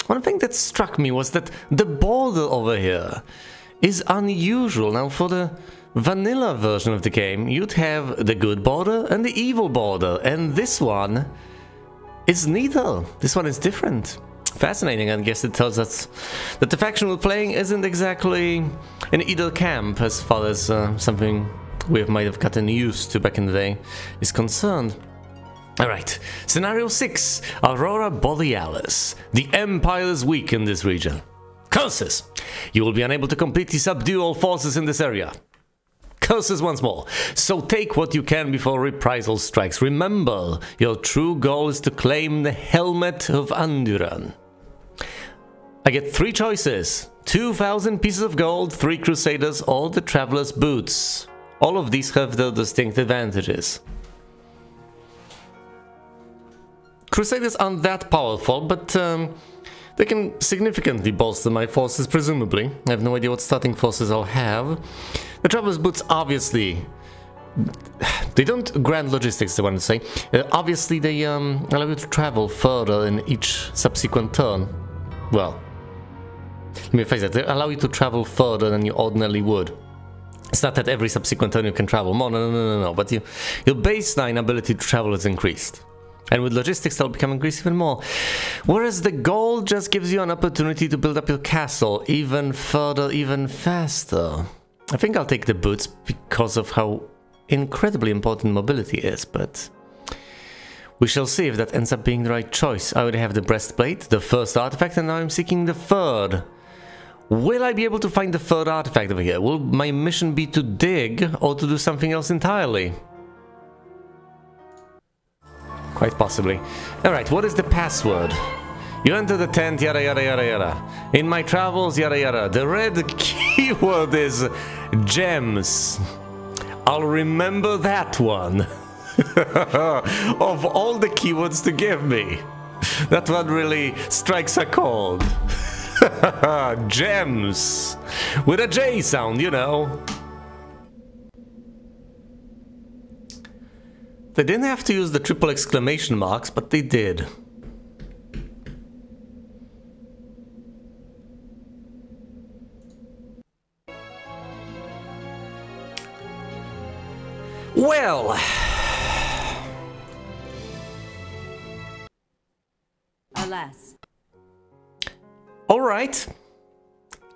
One thing that struck me was that the border over here is unusual. Now, for the vanilla version of the game, you'd have the good border and the evil border, and this one is neither. This one is different. Fascinating. I guess it tells us that the faction we're playing isn't exactly in either camp as far as something we might have gotten used to back in the day is concerned. Alright, Scenario 6, Aurora Borealis. The Empire is weak in this region. Curses! You will be unable to completely subdue all forces in this area. Curses once more. So take what you can before reprisal strikes. Remember, your true goal is to claim the Helmet of Anduran. I get 3 choices. 2,000 pieces of gold, 3 Crusaders, or the Traveler's Boots. All of these have their distinct advantages. Crusaders aren't that powerful, but they can significantly bolster my forces, presumably. I have no idea what starting forces I'll have. The Traveler's Boots, obviously, they don't grant logistics, I want to say. Obviously, they allow you to travel further in each subsequent turn. Well, let me phrase that. They allow you to travel further than you ordinarily would. It's not that every subsequent turn you can travel more, no, but your baseline ability to travel is increased. And with logistics, they'll become increased even more. Whereas the gold just gives you an opportunity to build up your castle even further, even faster. I think I'll take the boots because of how incredibly important mobility is, but we shall see if that ends up being the right choice. I already have the breastplate, the first artifact, and now I'm seeking the third. Will I be able to find the third artifact over here? Will my mission be to dig or to do something else entirely? Quite possibly. Alright, what is the password? You enter the tent, yada yada yada yada. In my travels, yada yada. The red keyword is gems. I'll remember that one. Of all the keywords to give me, that one really strikes a chord. Gems. With a J sound, you know. They didn't have to use the triple exclamation marks, but they did. Well, alas. All right.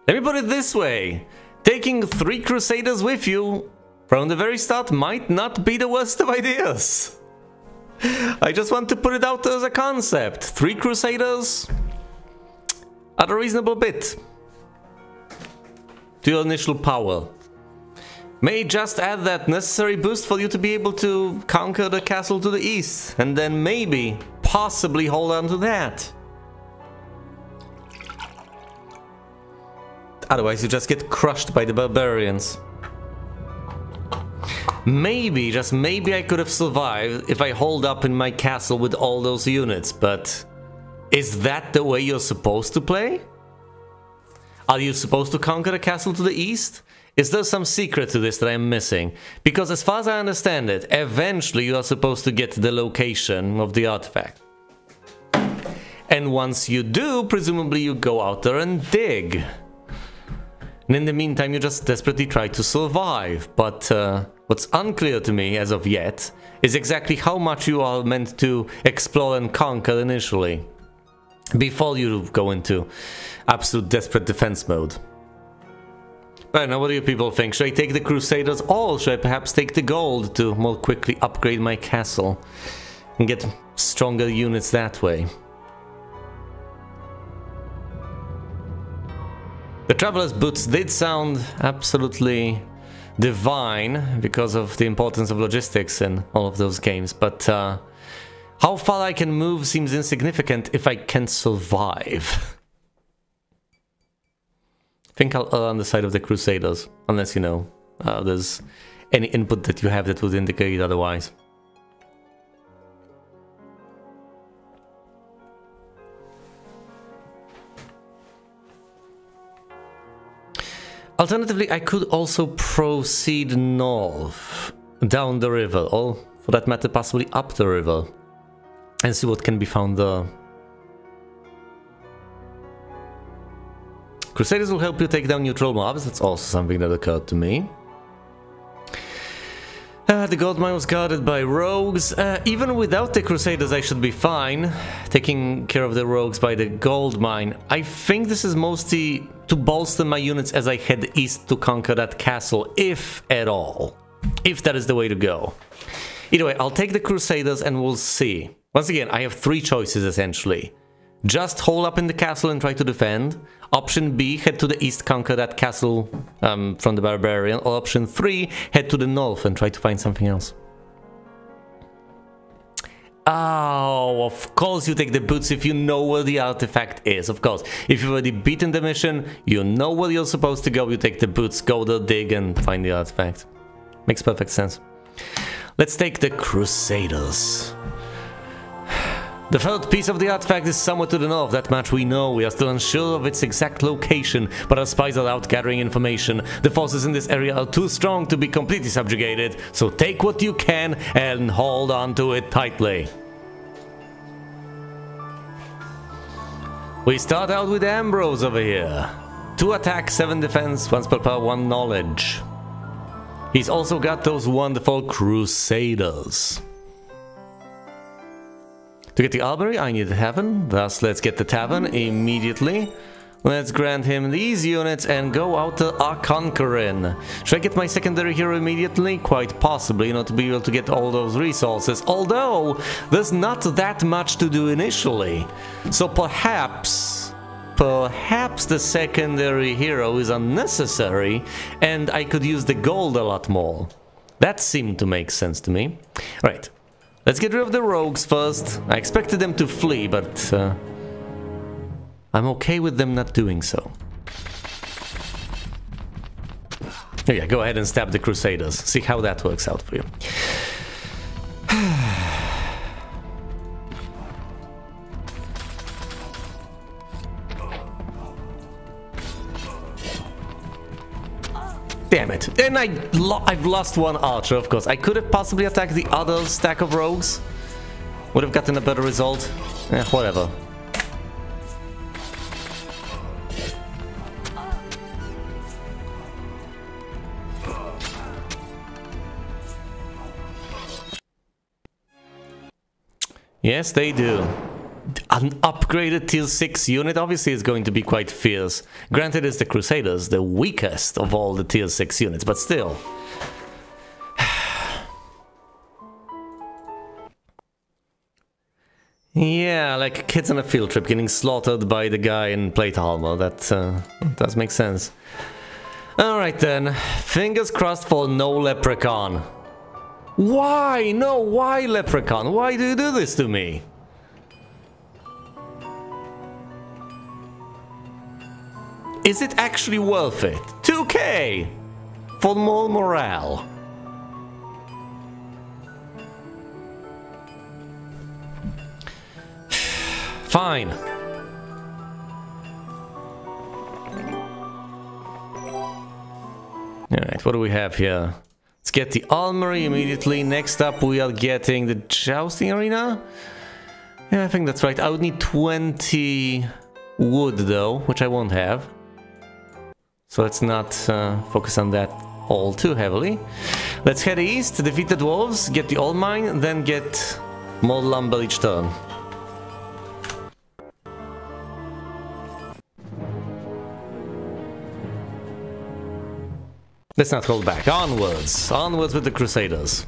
Let me put it this way. Taking 3 Crusaders with you from the very start might not be the worst of ideas. I just want to put it out as a concept. 3 Crusaders at a reasonable bit to your initial power. May just add that necessary boost for you to be able to conquer the castle to the east, and then maybe, possibly hold on to that. Otherwise you just get crushed by the barbarians. Maybe, just maybe I could have survived if I hold up in my castle with all those units, but is that the way you're supposed to play? Are you supposed to conquer the castle to the east? Is there some secret to this that I'm missing? Because as far as I understand it, eventually you are supposed to get the location of the artifact. And once you do, presumably you go out there and dig. And in the meantime, you just desperately try to survive. But what's unclear to me as of yet is exactly how much you are meant to explore and conquer initially, before you go into absolute desperate defense mode. I don't know, what do you people think? Should I take the Crusaders, or should I perhaps take the gold to more quickly upgrade my castle and get stronger units that way? The Traveler's Boots did sound absolutely divine because of the importance of logistics in all of those games, but how far I can move seems insignificant if I can survive. I think I'll err on the side of the Crusaders, unless, you know, there's any input that you have that would indicate otherwise. Alternatively, I could also proceed north, down the river, or for that matter possibly up the river, and see what can be found there. Crusaders will help you take down neutral mobs. That's also something that occurred to me. The gold mine was guarded by rogues. Even without the Crusaders, I should be fine. Taking care of the rogues by the gold mine. I think this is mostly to bolster my units as I head east to conquer that castle, if at all. If that is the way to go. Either way, I'll take the Crusaders and we'll see. Once again, I have three choices essentially. Just hold up in the castle and try to defend. Option B, head to the east, conquer that castle from the barbarian. Or option 3, head to the north and try to find something else. Oh, of course you take the boots if you know where the artifact is, of course. If you've already beaten the mission, you know where you're supposed to go, you take the boots, go there, dig and find the artifact. Makes perfect sense. Let's take the Crusaders. The third piece of the artifact is somewhere to the north, that much we know. We are still unsure of its exact location, but our spies are out gathering information. The forces in this area are too strong to be completely subjugated, so take what you can and hold on to it tightly. We start out with Ambrose over here. 2 attack, 7 defense, 1 spell power, 1 knowledge. He's also got those wonderful Crusaders. To get the armory, I need the tavern, thus let's get the tavern immediately. Let's grant him these units and go out to Conquerin. Should I get my secondary hero immediately? Quite possibly, not to be able to get all those resources, although there's not that much to do initially. So perhaps the secondary hero is unnecessary and I could use the gold a lot more. That seemed to make sense to me. Right. Let's get rid of the rogues first. I expected them to flee, but I'm okay with them not doing so. Oh yeah, go ahead and stab the Crusaders. See how that works out for you. Damn it. And I've lost 1 archer, of course. I could have possibly attacked the other stack of rogues. Would have gotten a better result. Whatever. Yes, they do. An upgraded tier 6 unit obviously is going to be quite fierce. Granted, it's the Crusaders, the weakest of all the tier 6 units, but still. Yeah, like kids on a field trip getting slaughtered by the guy in plate armor. That does make sense. Alright then, fingers crossed for no leprechaun. Why? No, why leprechaun? Why do you do this to me? Is it actually worth it? 2k for more morale. Fine. Alright, what do we have here? Let's get the armory immediately. Next up we are getting the jousting arena. Yeah, I think that's right. I would need 20 wood though, which I won't have. So let's not focus on that all too heavily. Let's head east, defeat the dwarves, get the old mine, then get more lumber each turn. Let's not hold back. Onwards! Onwards with the Crusaders.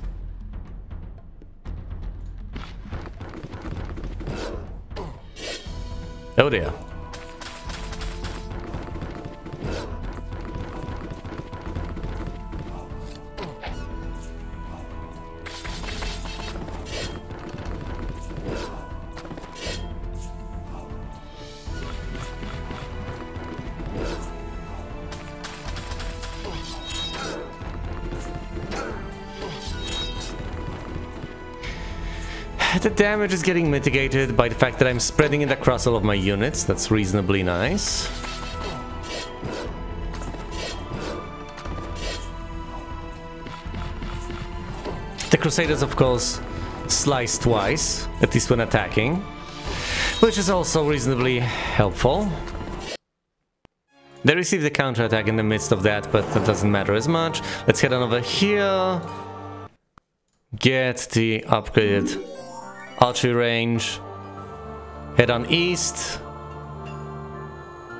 Oh dear. The damage is getting mitigated by the fact that I'm spreading it across all of my units. That's reasonably nice. The Crusaders, of course, slice twice, at least when attacking, which is also reasonably helpful. They receive the counterattack in the midst of that, but that doesn't matter as much. Let's head on over here. Get the upgraded archery range. Head on east.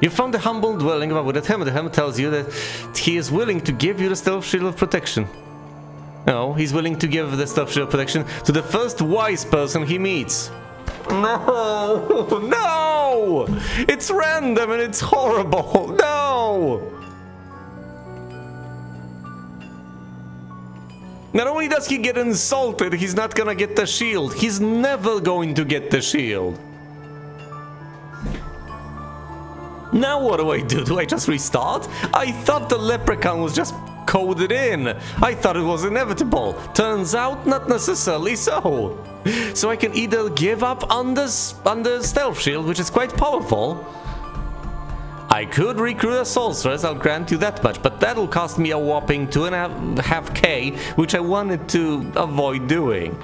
You found the humble dwelling of Abu. The helmet tells you that he is willing to give you the stealth shield of protection. No, he's willing to give the stealth shield of protection to the first wise person he meets. No! No! It's random and it's horrible! No! Not only does he get insulted, he's not gonna get the shield. He's never going to get the shield. Now what do? Do I just restart? I thought the leprechaun was just coded in. I thought it was inevitable. Turns out, not necessarily so. So I can either give up on the stealth shield, which is quite powerful. I could recruit a sorceress, I'll grant you that much, but that'll cost me a whopping 2.5k, which I wanted to avoid doing.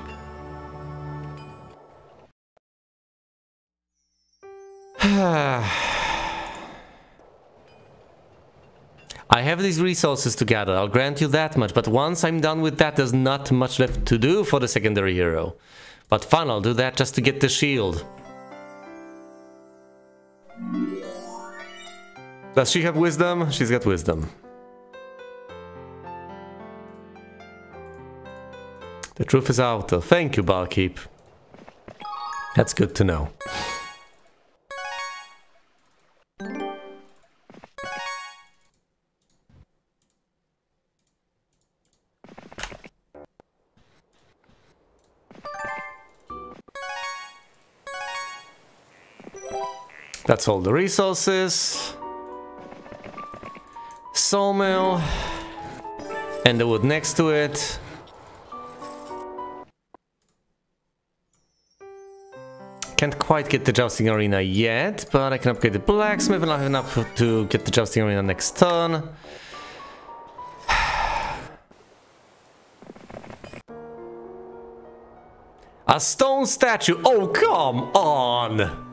I have these resources to gather, I'll grant you that much, but once I'm done with that, there's not much left to do for the secondary hero. But fine, I'll do that just to get the shield. Does she have wisdom? She's got wisdom. The truth is out. Thank you, barkeep. That's good to know. That's all the resources. Sawmill. And the wood next to it. Can't quite get the jousting arena yet, but I can upgrade the blacksmith and I'll have enough to get the jousting arena next turn. A stone statue! Oh, come on!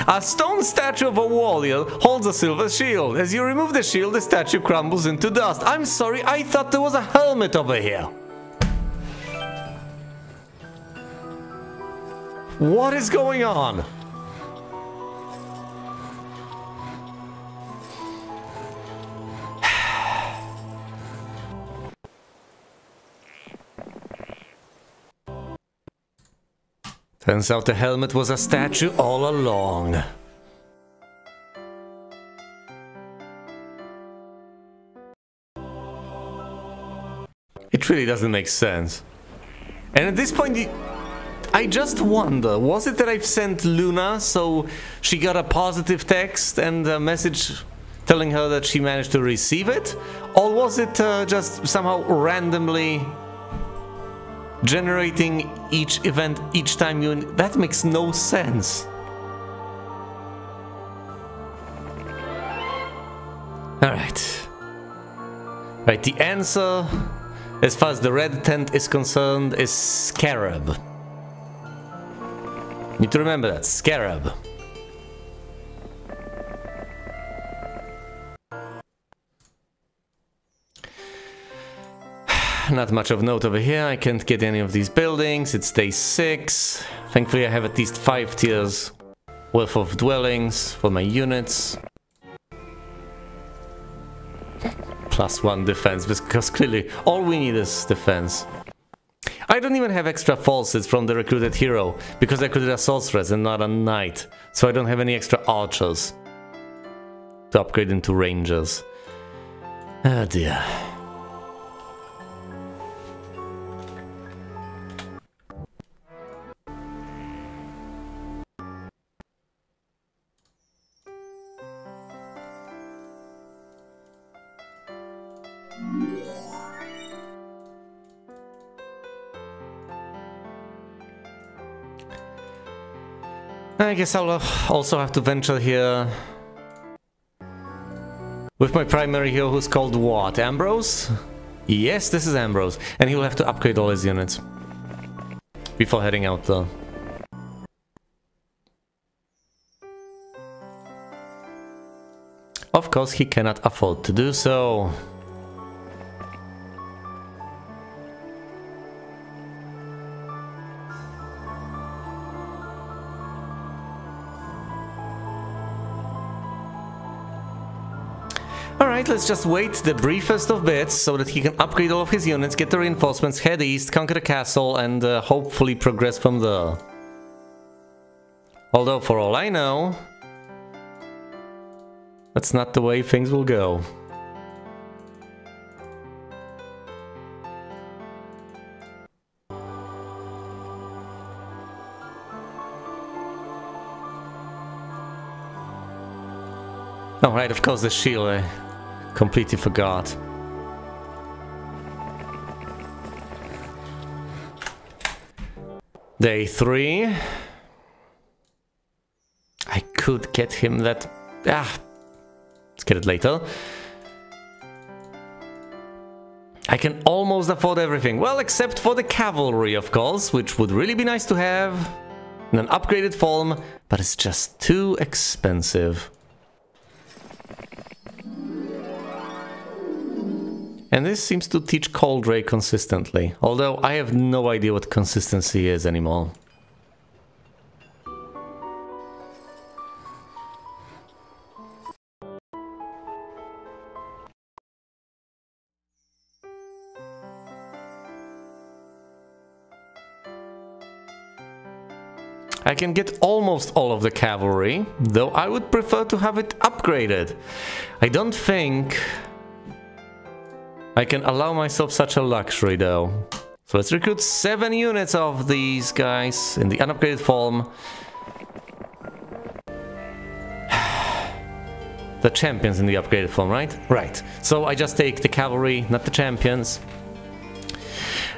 A stone statue of a warrior holds a silver shield. As you remove the shield, the statue crumbles into dust. I'm sorry, I thought there was a helmet over here. What is going on? Turns out the helmet was a statue all along. It really doesn't make sense. And at this point, I just wonder, was it that I've sent Luna so she got a positive text and a message telling her that she managed to receive it? Or was it just somehow randomly generating each event each time you... That makes no sense. Alright. Right, the answer, as far as the red tent is concerned, is Scarab. Need to remember that, Scarab. Not much of note over here. I can't get any of these buildings. It's day 6. Thankfully I have at least 5 tiers worth of dwellings for my units. +1 defense, because clearly all we need is defense. I don't even have extra falsets from the recruited hero, because I recruited a sorceress and not a knight. So I don't have any extra archers to upgrade into rangers. Oh dear. I guess I'll also have to venture here with my primary hero, who's called what? Ambrose? Yes, this is Ambrose, and he'll have to upgrade all his units before heading out though. Of course, he cannot afford to do so. Alright, let's just wait the briefest of bits so that he can upgrade all of his units, get the reinforcements, head east, conquer the castle, and hopefully progress from there. Although, for all I know, that's not the way things will go. Oh, right, of course, the shield. I completely forgot. Day 3. I could get him that... let's get it later. I can almost afford everything. Well, except for the cavalry, of course, which would really be nice to have in an upgraded form, but it's just too expensive. And this seems to teach Cold Ray consistently, although I have no idea what consistency is anymore. I can get almost all of the cavalry, though I would prefer to have it upgraded. I don't think I can allow myself such a luxury, though. So let's recruit 7 units of these guys in the unupgraded form. The champions in the upgraded form, right? Right. So I just take the cavalry, not the champions,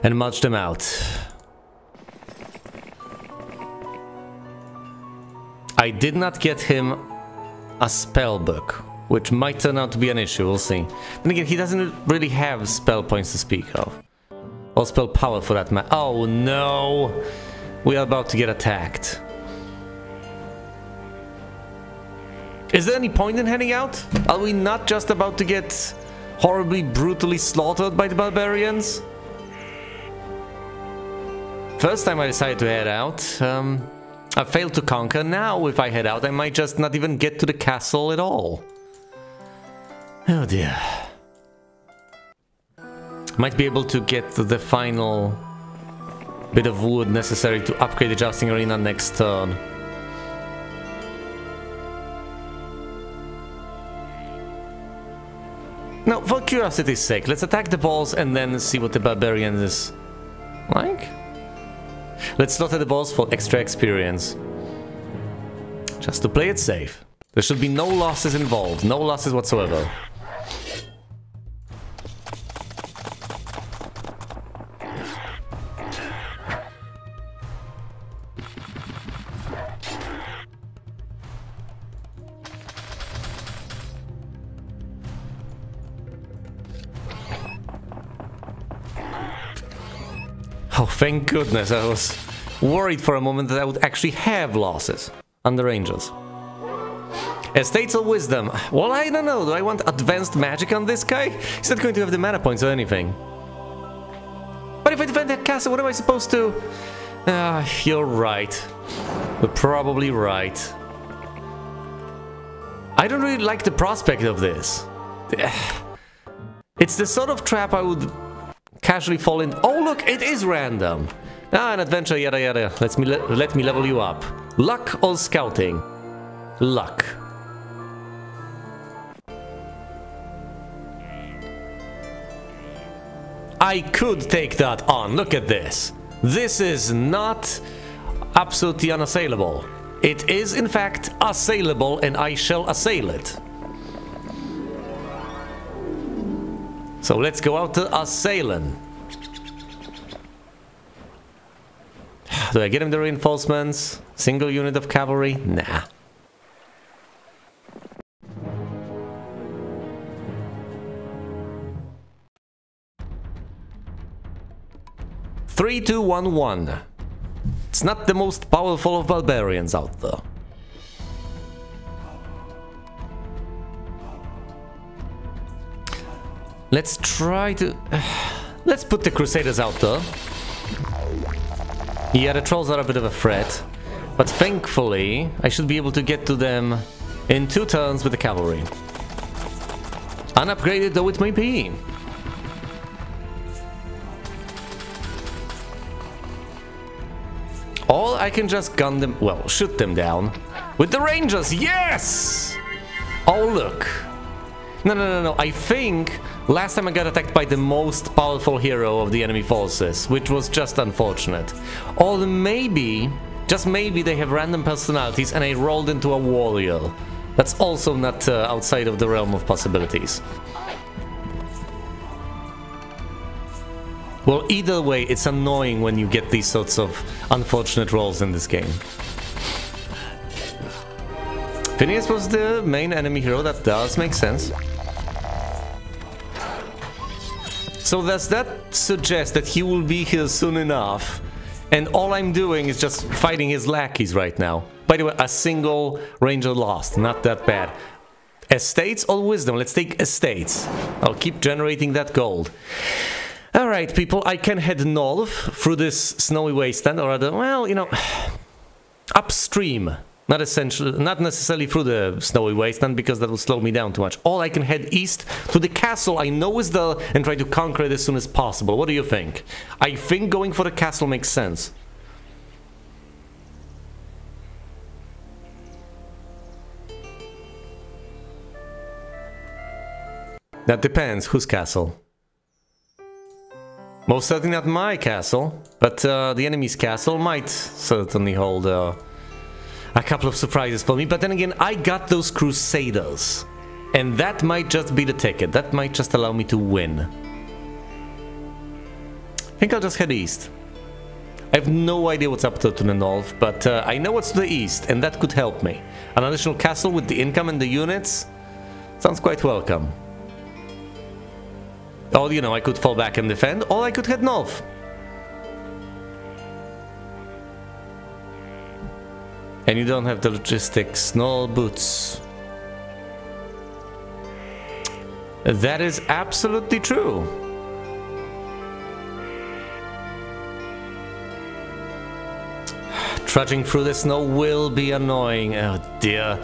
and march them out. I did not get him a spell book, which might turn out to be an issue, we'll see. Then again, he doesn't really have spell points to speak of. Or spell power for that matter. Oh no! We are about to get attacked. Is there any point in heading out? Are we not just about to get horribly, brutally slaughtered by the barbarians? First time I decided to head out, I failed to conquer. Now, if I head out, I might just not even get to the castle at all. Oh dear. Might be able to get the final bit of wood necessary to upgrade the jousting arena next turn. Now, for curiosity's sake, let's attack the balls and then see what the barbarian is like. Let's slaughter the balls for extra experience. Just to play it safe. There should be no losses involved, no losses whatsoever. Oh, thank goodness, I was worried for a moment that I would actually have losses under Angels. Estates of Wisdom. Well, I don't know, do I want advanced magic on this guy? He's not going to have the mana points or anything. But if I defend that castle, what am I supposed to... you're right. You're probably right. I don't really like the prospect of this. It's the sort of trap I would casually fall in. Oh look, it is random. An adventure, yada yada. Let me level you up. Luck or scouting? Luck. I could take that on. Look at this. This is not absolutely unassailable. It is in fact assailable, and I shall assail it. So let's go out to assailing. Do I get him the reinforcements? Single unit of cavalry? Nah. Three, 2, 1, 1. It's not the most powerful of barbarians out there. Let's try to... let's put the Crusaders out though. Yeah, the trolls are a bit of a threat. But thankfully, I should be able to get to them in 2 turns with the cavalry. Unupgraded though it may be. Or I can just gun them, well, shoot them down. With the Rangers, yes! Oh, look. No. I think last time I got attacked by the most powerful hero of the enemy forces, which was just unfortunate. Or maybe, just maybe they have random personalities and I rolled into a warrior. That's also not outside of the realm of possibilities. Well, either way, it's annoying when you get these sorts of unfortunate rolls in this game. Phineas was the main enemy hero, that does make sense. So does that suggest that he will be here soon enough? And all I'm doing is just fighting his lackeys right now. By the way, a single ranger lost, not that bad. Estates or wisdom? Let's take estates. I'll keep generating that gold. Alright, people, I can head north through this snowy wasteland, or rather, well, you know, upstream. Not necessarily through the snowy wasteland, because that will slow me down too much. Or I can head east to the castle I know is there and try to conquer it as soon as possible. What do you think? I think going for the castle makes sense. That depends. Whose castle? Most certainly not my castle, but the enemy's castle might certainly hold a couple of surprises for me. But then again, I got those Crusaders, and that might just be the ticket. That might just allow me to win. I think I'll just head east. I have no idea what's up to the north, but I know what's to the east, and that could help me. An additional castle with the income and the units sounds quite welcome. Or, you know, I could fall back and defend, or I could head north. And you don't have the logistics, nor boots. That is absolutely true. Trudging through the snow will be annoying. Oh dear.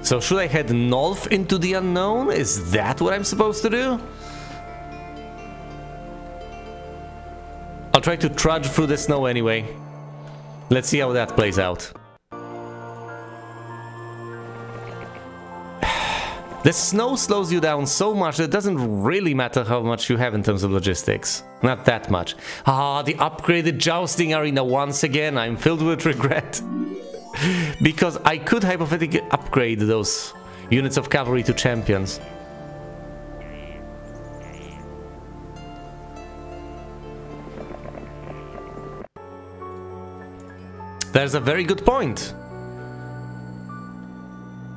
So should I head north into the unknown? Is that what I'm supposed to do? I'll try to trudge through the snow anyway. Let's see how that plays out. The snow slows you down so much that it doesn't really matter how much you have in terms of logistics. Not that much. Ah, the upgraded jousting arena once again. I'm filled with regret. Because I could hypothetically upgrade those units of cavalry to champions. There's a very good point.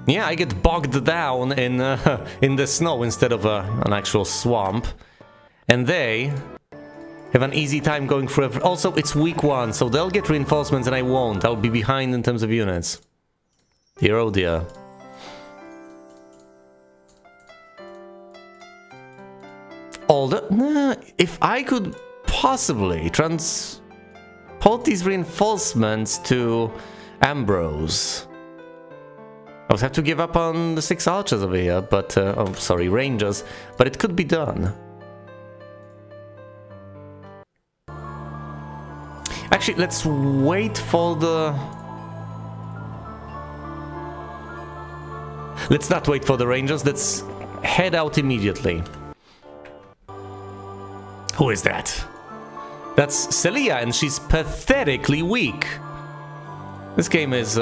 Yeah, I get bogged down in the snow instead of an actual swamp. And they have an easy time going through. Also, it's week 1, so they'll get reinforcements and I won't. I'll be behind in terms of units. Dear oh dear. If I could possibly transport these reinforcements to Ambrose, I would have to give up on the 6 archers over here, but oh, sorry, rangers, but it could be done. Actually, let's wait for the... Let's not wait for the rangers, let's head out immediately. Who is that? That's Celia, and she's pathetically weak. This game is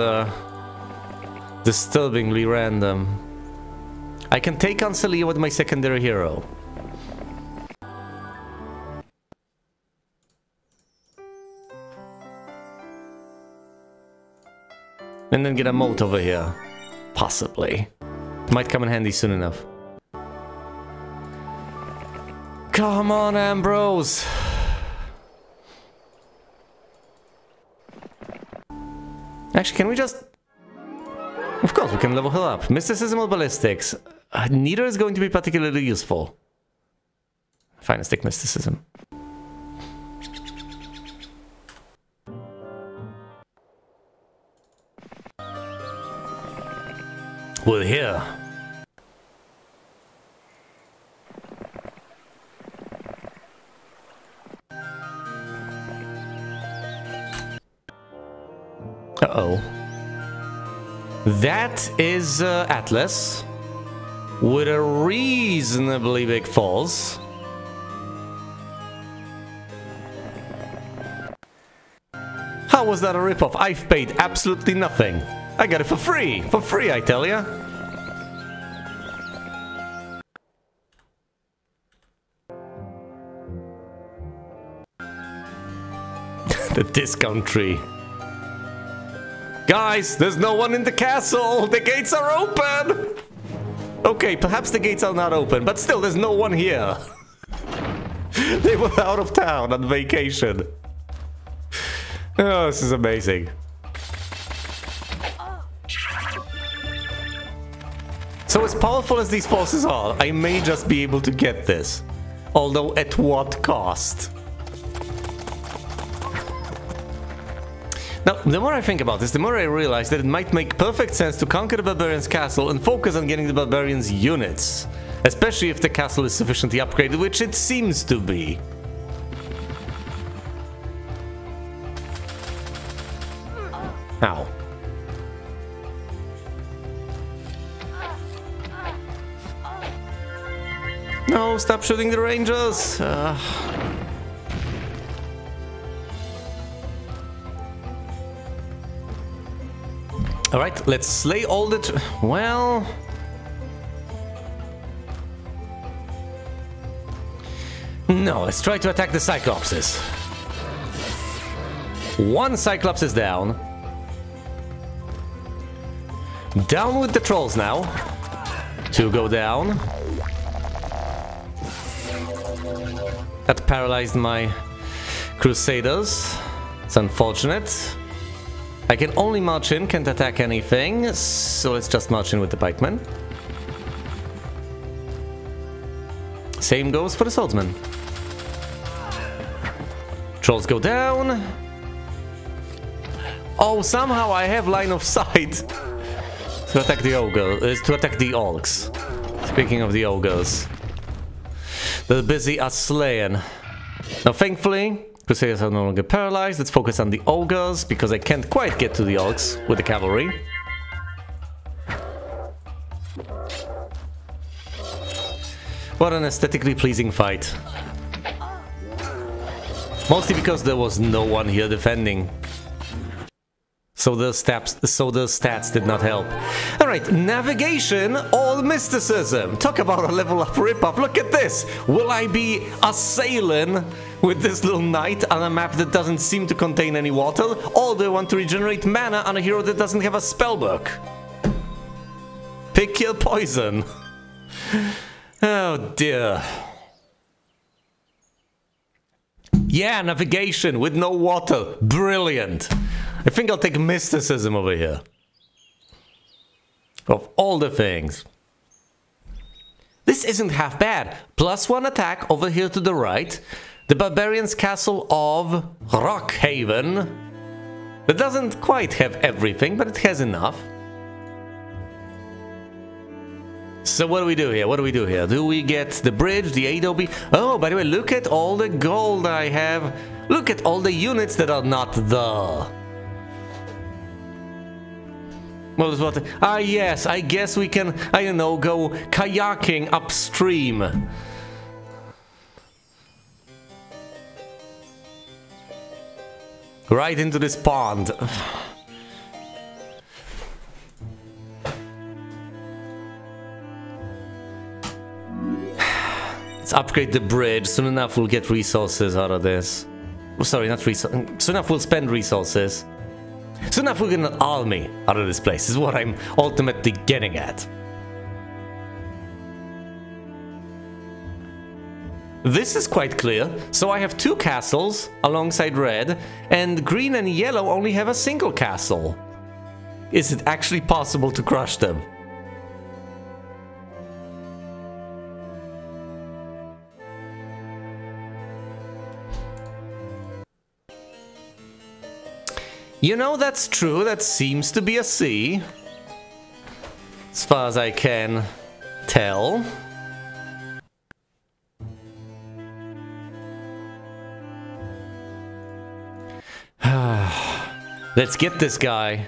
disturbingly random. I can take on Celia with my secondary hero. And then get a moat over here. Possibly. It might come in handy soon enough. Come on, Ambrose! Actually, can we just... Of course, we can level her up. Mysticism or ballistics? neither is going to be particularly useful. Finest mysticism. We're here. Uh-oh. That is Atlas with a reasonably big falls. How was that a ripoff? I've paid absolutely nothing. I got it for free! For free, I tell ya! The discount tree. Guys, there's no one in the castle! The gates are open! Okay, perhaps the gates are not open, but still, there's no one here. They were out of town on vacation. Oh, this is amazing. So as powerful as these forces are, I may just be able to get this. Although at what cost? Now, the more I think about this, the more I realize that it might make perfect sense to conquer the barbarian's castle and focus on getting the barbarian's units. Especially if the castle is sufficiently upgraded, which it seems to be. Ow. No, stop shooting the rangers! Alright, let's slay all the... well... no, let's try to attack the Cyclopses. One Cyclops is down. Down with the trolls now. Two go down. That paralyzed my Crusaders. It's unfortunate. I can only march in, can't attack anything, so let's just march in with the pikemen. Same goes for the swordsman. Trolls go down. Oh, somehow I have line of sight to attack the ogre, to attack the orcs. Speaking of the ogres, they're busy as slaying. Now, thankfully, Crusaders are no longer paralyzed. Let's focus on the ogres, because I can't quite get to the orcs with the cavalry. What an aesthetically pleasing fight. Mostly because there was no one here defending. So the stats did not help. Alright, navigation or mysticism. Talk about a level up ripoff. Look at this! Will I be a sailing with this little knight on a map that doesn't seem to contain any water? Or do I want to regenerate mana on a hero that doesn't have a spellbook? Pick your poison. Oh dear. Yeah, navigation with no water. Brilliant. I think I'll take mysticism over here. Of all the things. This isn't half bad. +1 attack over here to the right. The barbarian's castle of Rockhaven. That doesn't quite have everything, but it has enough. So what do we do here? What do we do here? Do we get the bridge, the Adobe? Oh, by the way, look at all the gold I have. Look at all the units that are not there. Well, it's what... ah, yes, I guess we can, I don't know, go kayaking upstream. Right into this pond. Let's upgrade the bridge. Soon enough we'll get resources out of this. Oh, sorry, not resources. Soon enough we'll spend resources. Soon enough we'll get an army out of this place, is what I'm ultimately getting at. This is quite clear. So I have 2 castles alongside red, and green and yellow only have a single castle. Is it actually possible to crush them? You know, that's true. That seems to be a C. As far as I can tell. Let's get this guy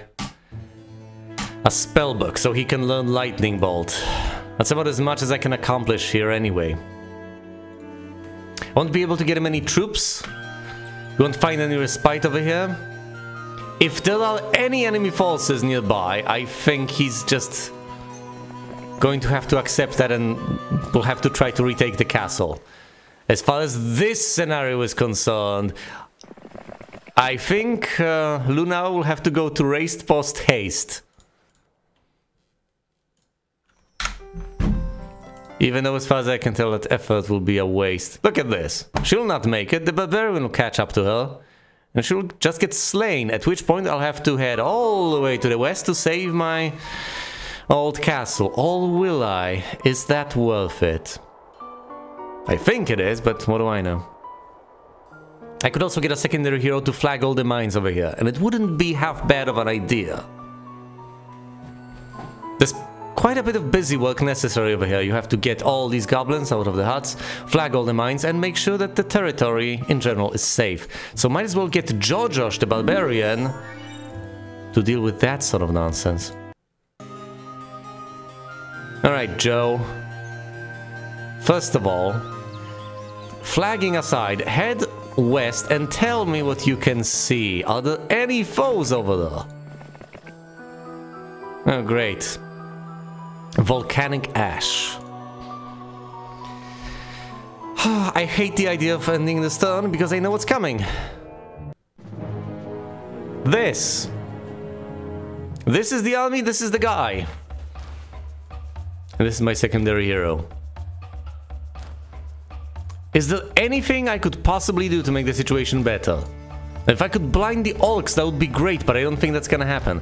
a spellbook so he can learn Lightning Bolt. That's about as much as I can accomplish here anyway. I won't be able to get him any troops. You won't find any respite over here. If there are any enemy forces nearby, I think he's just going to have to accept that and will have to try to retake the castle. As far as this scenario is concerned, I think Luna will have to go to raised post haste. Even though as far as I can tell that effort will be a waste. Look at this. She'll not make it, the barbarian will catch up to her. And she'll just get slain, at which point I'll have to head all the way to the west to save my old castle. Or will I? Is that worth it? I think it is, but what do I know? I could also get a secondary hero to flag all the mines over here, and it wouldn't be half bad of an idea. There's quite a bit of busy work necessary over here. You have to get all these goblins out of the huts, flag all the mines, and make sure that the territory in general is safe. So might as well get Jojosh the Barbarian to deal with that sort of nonsense. Alright, Joe. First of all, flagging aside, head west and tell me what you can see. Are there any foes over there? Oh, great. Volcanic ash. I hate the idea of ending this turn because I know what's coming. This is the army, this is the guy. And this is my secondary hero. Is there anything I could possibly do to make the situation better? If I could blind the orcs, that would be great, but I don't think that's gonna happen.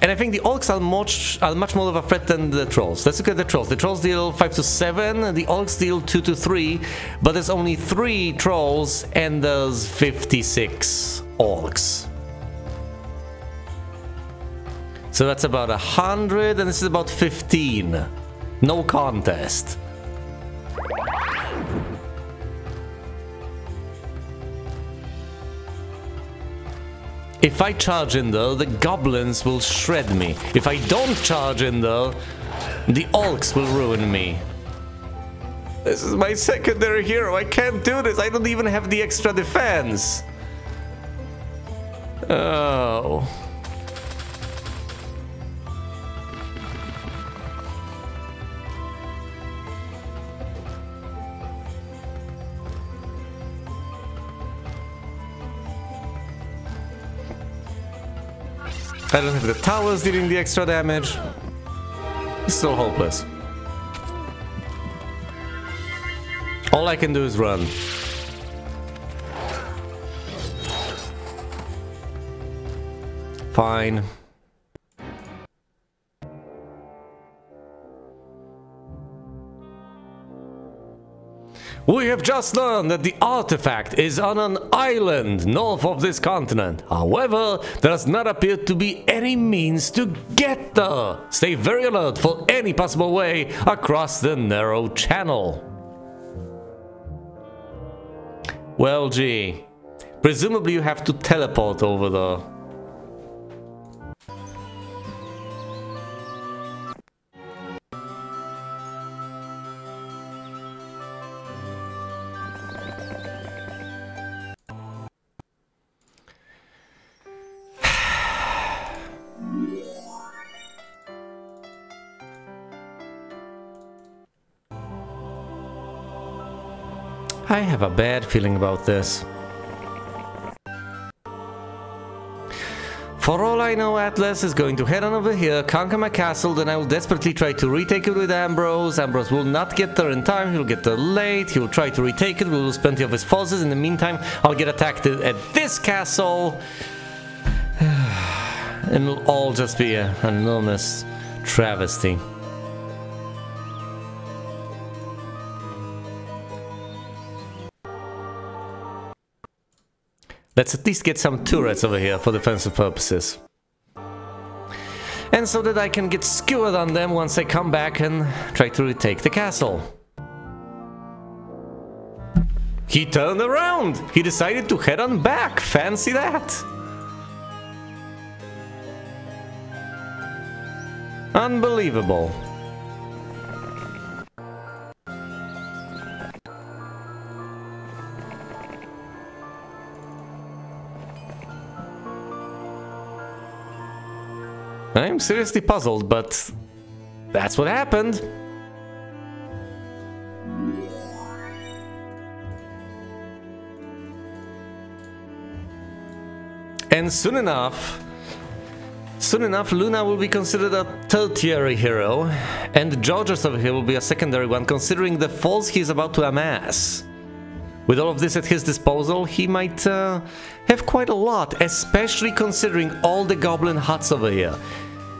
And I think the orcs are much more of a threat than the trolls. Let's look at the trolls. The trolls deal 5 to 7, the orcs deal 2 to 3, but there's only 3 trolls and there's 56 orcs. So that's about 100, and this is about 15. No contest. If I charge in there, the goblins will shred me. If I don't charge in there, the orcs will ruin me. This is my secondary hero. I can't do this. I don't even have the extra defense. Oh. I don't have the towers dealing the extra damage. It's still hopeless. All I can do is run. Fine. We have just learned that the artifact is on an island north of this continent. However, there does not appear to be any means to get there. Stay very alert for any possible way across the narrow channel. Well, gee. Presumably you have to teleport over there. I have a bad feeling about this. For all I know, Atlas is going to head on over here, conquer my castle, then I will desperately try to retake it with Ambrose. Ambrose will not get there in time, he'll get there late, he'll try to retake it, we'll lose plenty of his forces. In the meantime, I'll get attacked at this castle. And it'll all just be an enormous travesty. Let's at least get some turrets over here for defensive purposes. And so that I can get skewered on them once I come back and try to retake the castle. He turned around! He decided to head on back! Fancy that! Unbelievable. I'm seriously puzzled, but that's what happened. And soon enough, Luna will be considered a tertiary hero, and Georgios over here will be a secondary one, considering the falls he is about to amass. With all of this at his disposal, he might have quite a lot, especially considering all the goblin huts over here.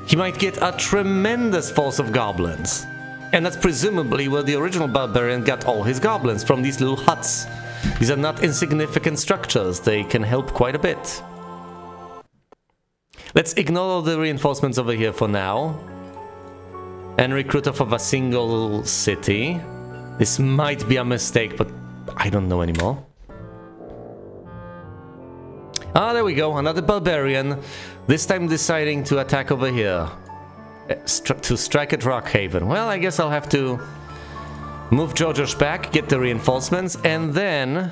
He might get a tremendous force of goblins. And that's presumably where the original barbarian got all his goblins, from these little huts. These are not insignificant structures, they can help quite a bit. Let's ignore all the reinforcements over here for now. And recruit off of a single city. This might be a mistake, but I don't know anymore. Ah, there we go, another barbarian. This time deciding to attack over here. To strike at Rockhaven. Well, I guess I'll have to move Georgios back, get the reinforcements, and then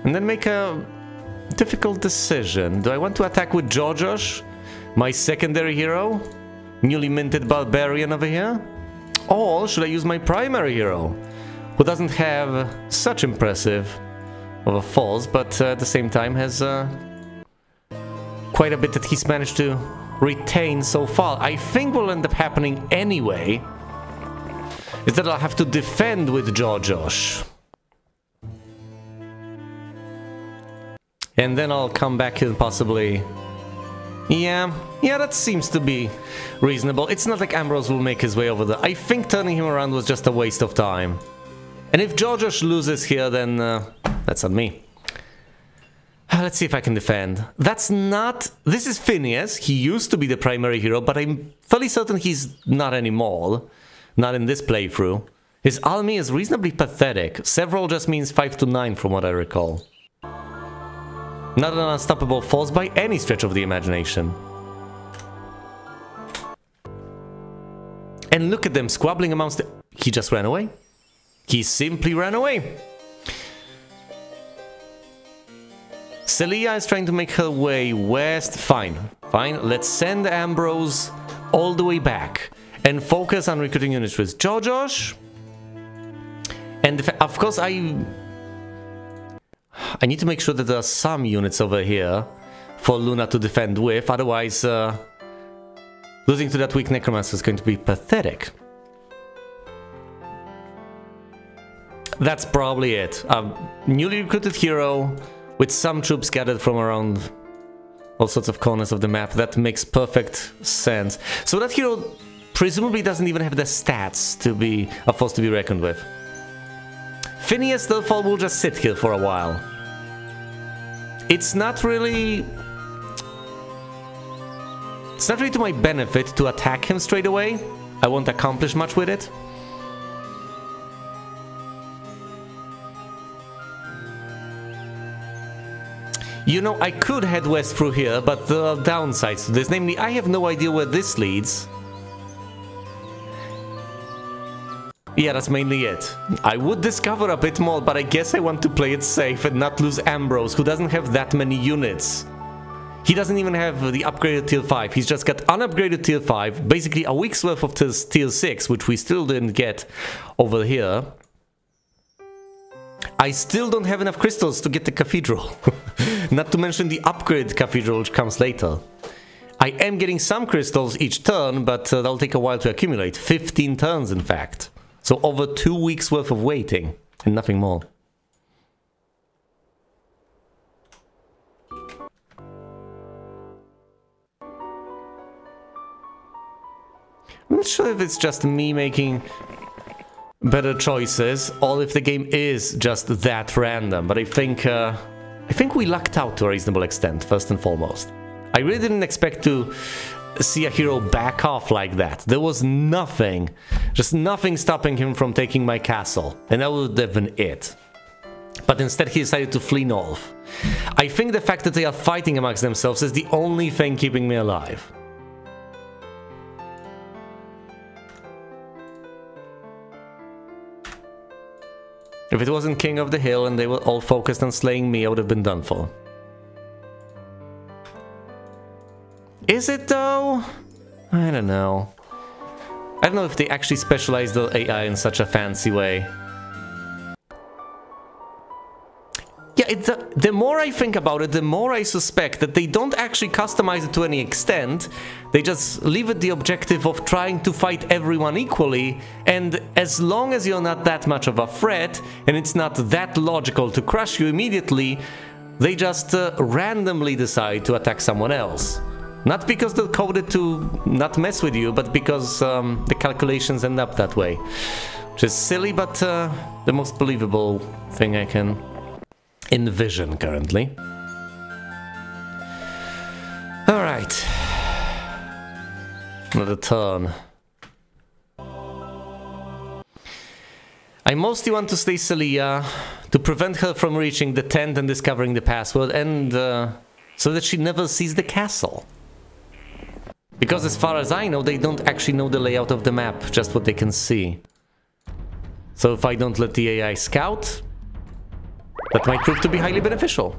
make a difficult decision. Do I want to attack with Georgios, my secondary hero? Newly minted barbarian over here? Or should I use my primary hero, who doesn't have such impressive of a falls, but at the same time has quite a bit that he's managed to retain so far. I think what will end up happening anyway is that I'll have to defend with Georgios. And then I'll come back and possibly... Yeah, that seems to be reasonable. It's not like Ambrose will make his way over there. I think turning him around was just a waste of time. And if Georgios loses here, then that's on me. Let's see if I can defend. That's not... This is Phineas. He used to be the primary hero, but I'm fairly certain he's not anymore. Not in this playthrough. His army is reasonably pathetic. Several just means 5 to 9 from what I recall. Not an unstoppable force by any stretch of the imagination. And look at them squabbling amongst the... He just ran away. He simply ran away. Celia is trying to make her way west. Fine. Let's send Ambrose all the way back and focus on recruiting units with Georgios. And of course I need to make sure that there are some units over here for Luna to defend with, otherwise losing to that weak necromancer is going to be pathetic. That's probably it. A newly recruited hero with some troops gathered from around all sorts of corners of the map. That makes perfect sense. So that hero presumably doesn't even have the stats to be a force to be reckoned with. Phineas, therefore, will just sit here for a while. It's not really to my benefit to attack him straight away. I won't accomplish much with it. You know, I could head west through here, but there are downsides to this. Namely, I have no idea where this leads. Yeah, that's mainly it. I would discover a bit more, but I guess I want to play it safe and not lose Ambrose, who doesn't have that many units. He doesn't even have the upgraded tier 5. He's just got unupgraded tier 5, basically a week's worth of tier 6, which we still didn't get over here. I still don't have enough crystals to get the cathedral. Not to mention the upgrade cathedral, which comes later. I am getting some crystals each turn, but that'll take a while to accumulate. 15 turns, in fact. So over 2 weeks worth of waiting, and nothing more. I'm not sure if it's just me making better choices, or if the game is just that random, but I think I think we lucked out to a reasonable extent, first and foremost. I really didn't expect to see a hero back off like that. There was nothing, just nothing stopping him from taking my castle, and that would have been it. But instead he decided to flee north. I think the fact that they are fighting amongst themselves is the only thing keeping me alive. If it wasn't King of the Hill and they were all focused on slaying me, I would have been done for. Is it though? I don't know. I don't know if they actually specialize the AI in such a fancy way. Yeah, the more I think about it, the more I suspect that they don't actually customize it to any extent. They just leave it the objective of trying to fight everyone equally, and as long as you're not that much of a threat, and it's not that logical to crush you immediately, they just randomly decide to attack someone else. Not because they're coded to not mess with you, but because the calculations end up that way. Which is silly, but the most believable thing I can envision currently. Alright. Another turn. I mostly want to stay Celia to prevent her from reaching the tent and discovering the password, and so that she never sees the castle. Because as far as I know, they don't actually know the layout of the map, just what they can see. So if I don't let the AI scout, that might prove to be highly beneficial.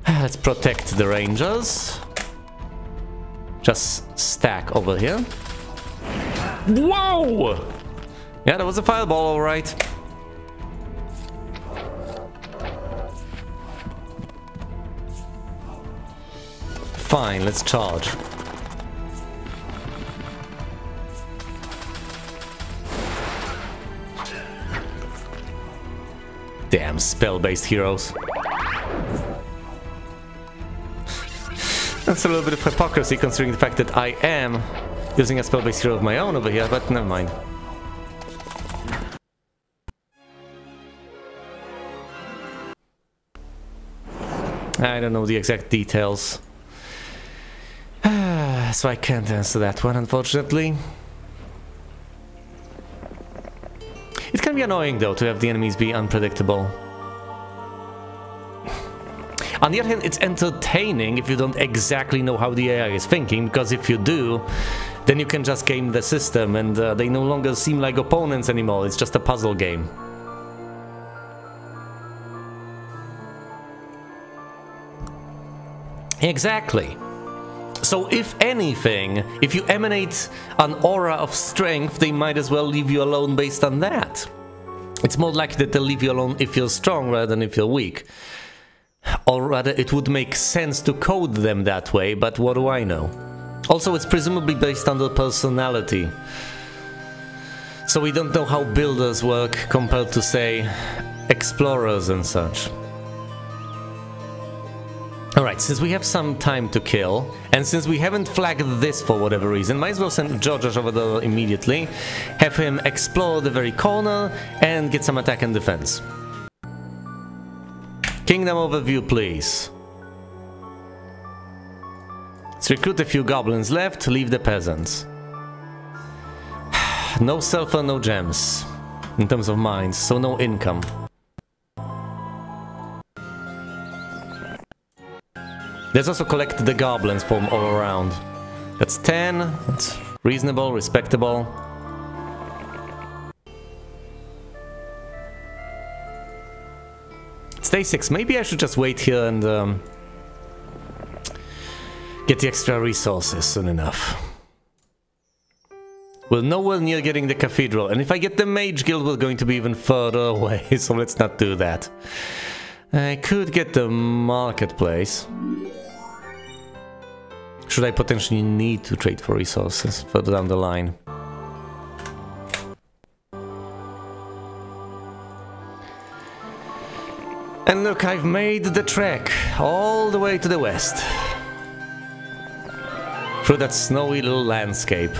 Let's protect the rangers. Just stack over here. Whoa! Yeah, that was a fireball, alright. Fine, let's charge. Damn spell-based heroes. That's a little bit of hypocrisy considering the fact that I am using a spell-based hero of my own over here, but never mind. I don't know the exact details. So I can't answer that one, unfortunately. It can be annoying, though, to have the enemies be unpredictable. On the other hand, it's entertaining if you don't exactly know how the AI is thinking, because if you do, then you can just game the system, and they no longer seem like opponents anymore, it's just a puzzle game. Exactly. So if anything, if you emanate an aura of strength, they might as well leave you alone based on that. It's more likely that they'll leave you alone if you're strong rather than if you're weak. Or rather, it would make sense to code them that way, but what do I know? Also, it's presumably based on their personality. So we don't know how builders work compared to, say, explorers and such. Alright, since we have some time to kill, and since we haven't flagged this for whatever reason, might as well send George over there immediately, have him explore the very corner, and get some attack and defense. Kingdom overview, please. Let's recruit a few goblins left, leave the peasants. No sulfur, no gems, in terms of mines, so no income. Let's also collect the goblins from all around. That's 10, that's reasonable, respectable. It's day 6, maybe I should just wait here and get the extra resources soon enough. We're nowhere near getting the cathedral, and if I get the mage guild we're going to be even further away, so let's not do that. I could get the marketplace. Should I potentially need to trade for resources further down the line? And look, I've made the trek all the way to the west. Through that snowy little landscape.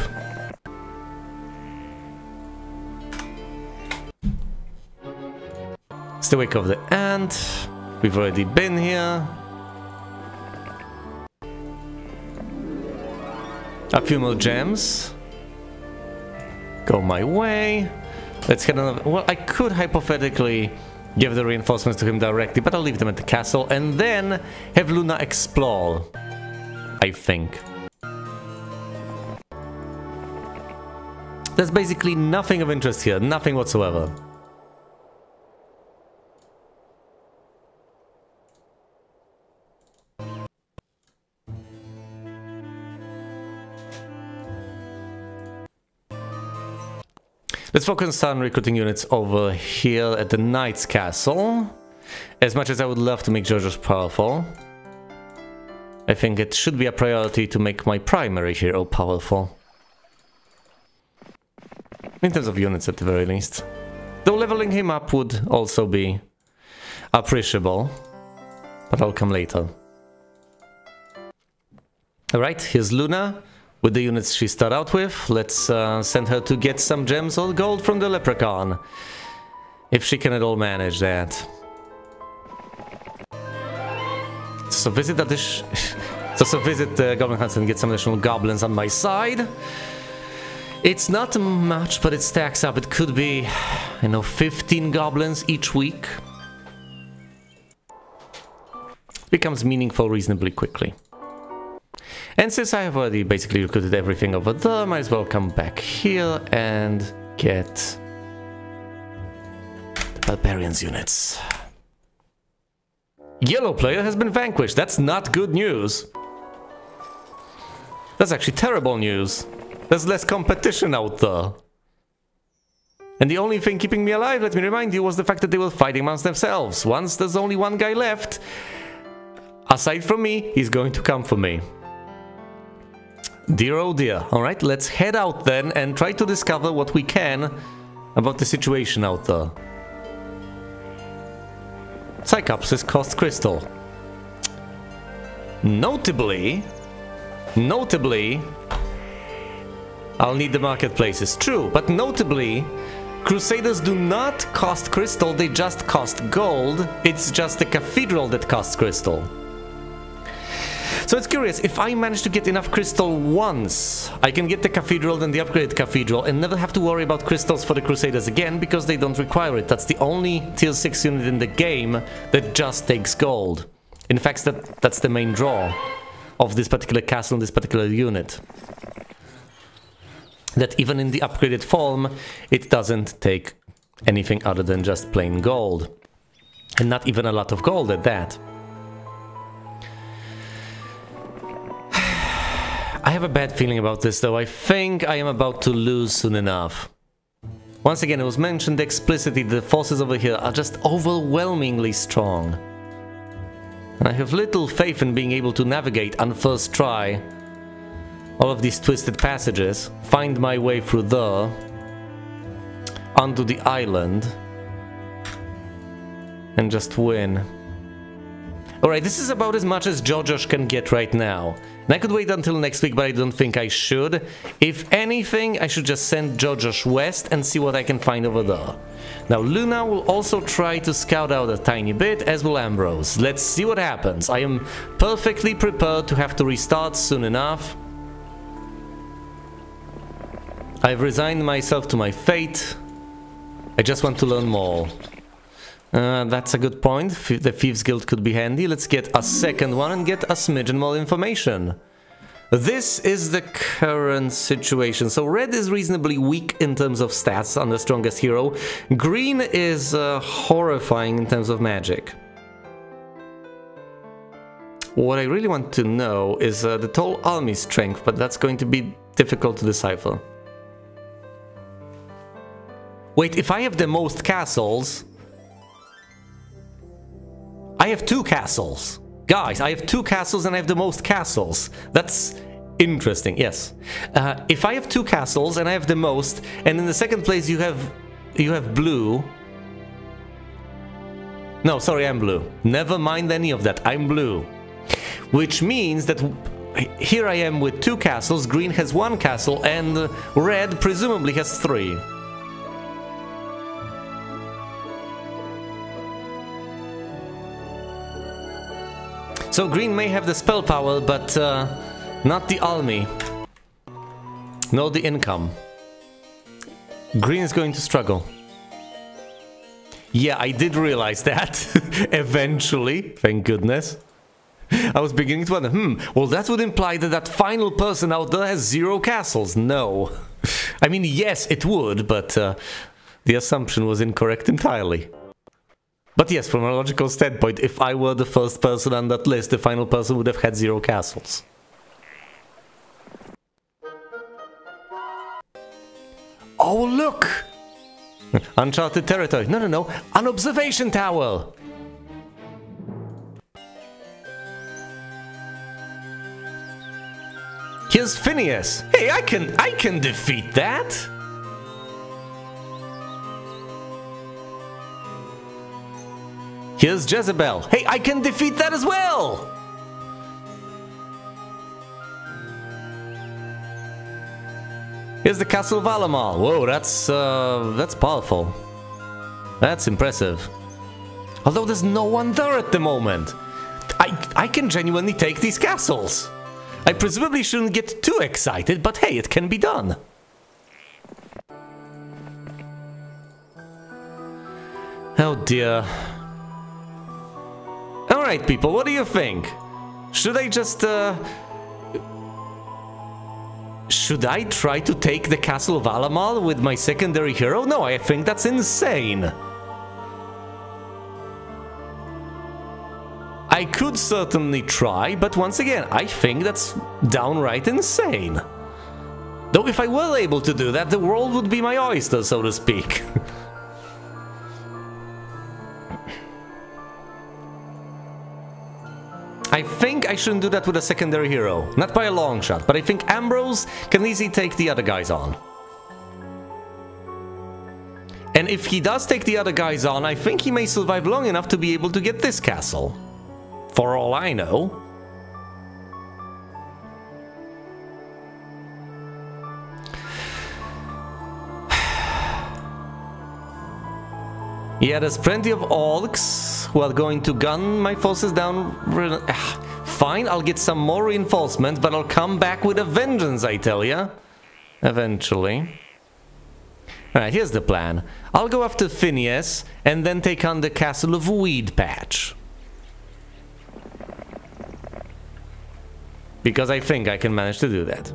It's the wake of the ant. We've already been here. A few more gems. Go my way. Let's head on. Well, I could hypothetically give the reinforcements to him directly, but I'll leave them at the castle and then have Luna explore, I think. There's basically nothing of interest here, nothing whatsoever. Let's focus on recruiting units over here at the Knight's Castle. As much as I would love to make Georgios powerful, I think it should be a priority to make my primary hero powerful. In terms of units at the very least. Though leveling him up would also be appreciable, but I'll come later. Alright, here's Luna. With the units she started out with, let's send her to get some gems or gold from the leprechaun. If she can at all manage that. So visit the Goblin Hunts and get some additional goblins on my side. It's not much, but it stacks up. It could be, 15 goblins each week. Becomes meaningful reasonably quickly. And since I have already basically recruited everything over there, might as well come back here and get the Barbarians units. Yellow player has been vanquished. That's not good news. That's actually terrible news. There's less competition out there. And the only thing keeping me alive, let me remind you, was the fact that they were fighting amongst themselves. Once there's only one guy left, aside from me, he's going to come for me. Dear oh dear. Alright, let's head out then and try to discover what we can about the situation out there. Cyclops cost crystal. Notably, I'll need the marketplaces. True, but notably, Crusaders do not cost crystal, they just cost gold. It's just the cathedral that costs crystal. So it's curious, if I manage to get enough crystal once, I can get the cathedral and the upgraded cathedral and never have to worry about crystals for the Crusaders again because they don't require it. That's the only tier 6 unit in the game that just takes gold. In fact, that's the main draw of this particular castle and this particular unit. That even in the upgraded form, it doesn't take anything other than just plain gold. And not even a lot of gold at that. I have a bad feeling about this though. I think I am about to lose soon enough. Once again, it was mentioned explicitly, the forces over here are just overwhelmingly strong. And I have little faith in being able to navigate on first try all of these twisted passages, find my way through there, onto the island, and just win. Alright, this is about as much as Georgios can get right now. And I could wait until next week, but I don't think I should. If anything, I should just send Georgios west and see what I can find over there. Now, Luna will also try to scout out a tiny bit, as will Ambrose. Let's see what happens. I am perfectly prepared to have to restart soon enough. I've resigned myself to my fate. I just want to learn more. That's a good point. The Thieves Guild could be handy. Let's get a second one and get a smidgen more information. This is the current situation. So red is reasonably weak in terms of stats on the strongest hero. Green is horrifying in terms of magic. What I really want to know is the total army strength, but that's going to be difficult to decipher. Wait, if I have the most castles... I have 2 castles. Guys, I have 2 castles and I have the most castles. That's interesting, yes. If I have 2 castles and I have the most, and in the second place you have blue. No, sorry, I'm blue. Never mind any of that, I'm blue. Which means that here I am with 2 castles, green has 1 castle, and red presumably has 3. So green may have the spell power, but not the army. Nor the income. Green is going to struggle. Yeah, I did realize that. Eventually, thank goodness. I was beginning to wonder, well that would imply that that final person out there has 0 castles. No. I mean, yes, it would, but the assumption was incorrect entirely. But yes, from a logical standpoint, if I were the first person on that list, the final person would have had 0 castles. Oh, look! Uncharted territory. No. An observation tower! Here's Phineas. Hey, I can defeat that. Here's Jezebel. Hey, I can defeat that as well. Here's the Castle of Alamal. Whoa, that's powerful. That's impressive. Although there's no one there at the moment. I can genuinely take these castles. I presumably shouldn't get too excited, but hey, it can be done. Oh dear. Alright people, what do you think? Should I just should I try to take the Castle of Alamal with my secondary hero? No, I think that's insane. I could certainly try, but once again, I think that's downright insane. Though if I were able to do that, the world would be my oyster, so to speak. I think I shouldn't do that with a secondary hero. Not by a long shot, but I think Ambrose can easily take the other guys on. And if he does take the other guys on, I think he may survive long enough to be able to get this castle. For all I know. Yeah, there's plenty of orcs who are going to gun my forces down. Fine, I'll get some more reinforcements, but I'll come back with a vengeance, I tell ya. Eventually. Alright, here's the plan. I'll go after Phineas and then take on the castle of Weed Patch. Because I think I can manage to do that.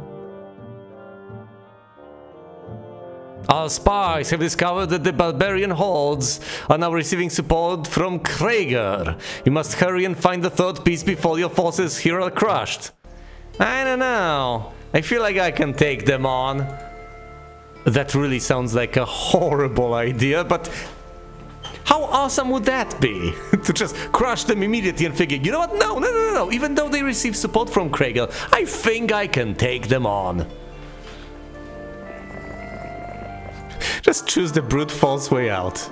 Our spies have discovered that the barbarian hordes are now receiving support from Kraegar. You must hurry and find the third piece before your forces here are crushed. I don't know. I feel like I can take them on. That really sounds like a horrible idea, but how awesome would that be? To just crush them immediately and figure, you know what? No. Even though they receive support from Kraegar, I think I can take them on. Just choose the brute force way out.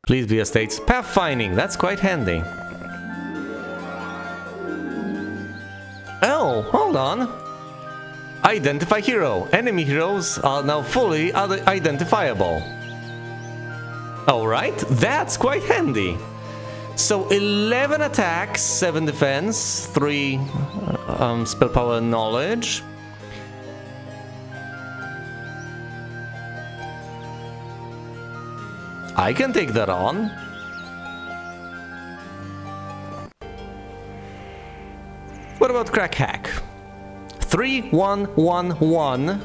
Please be estates. Pathfinding, that's quite handy. Oh, hold on. Identify hero. Enemy heroes are now fully identifiable. Alright, that's quite handy. So 11 attacks, 7 defense, 3 spell power and knowledge. I can take that on. What about Crack Hack? 3-1-1-1.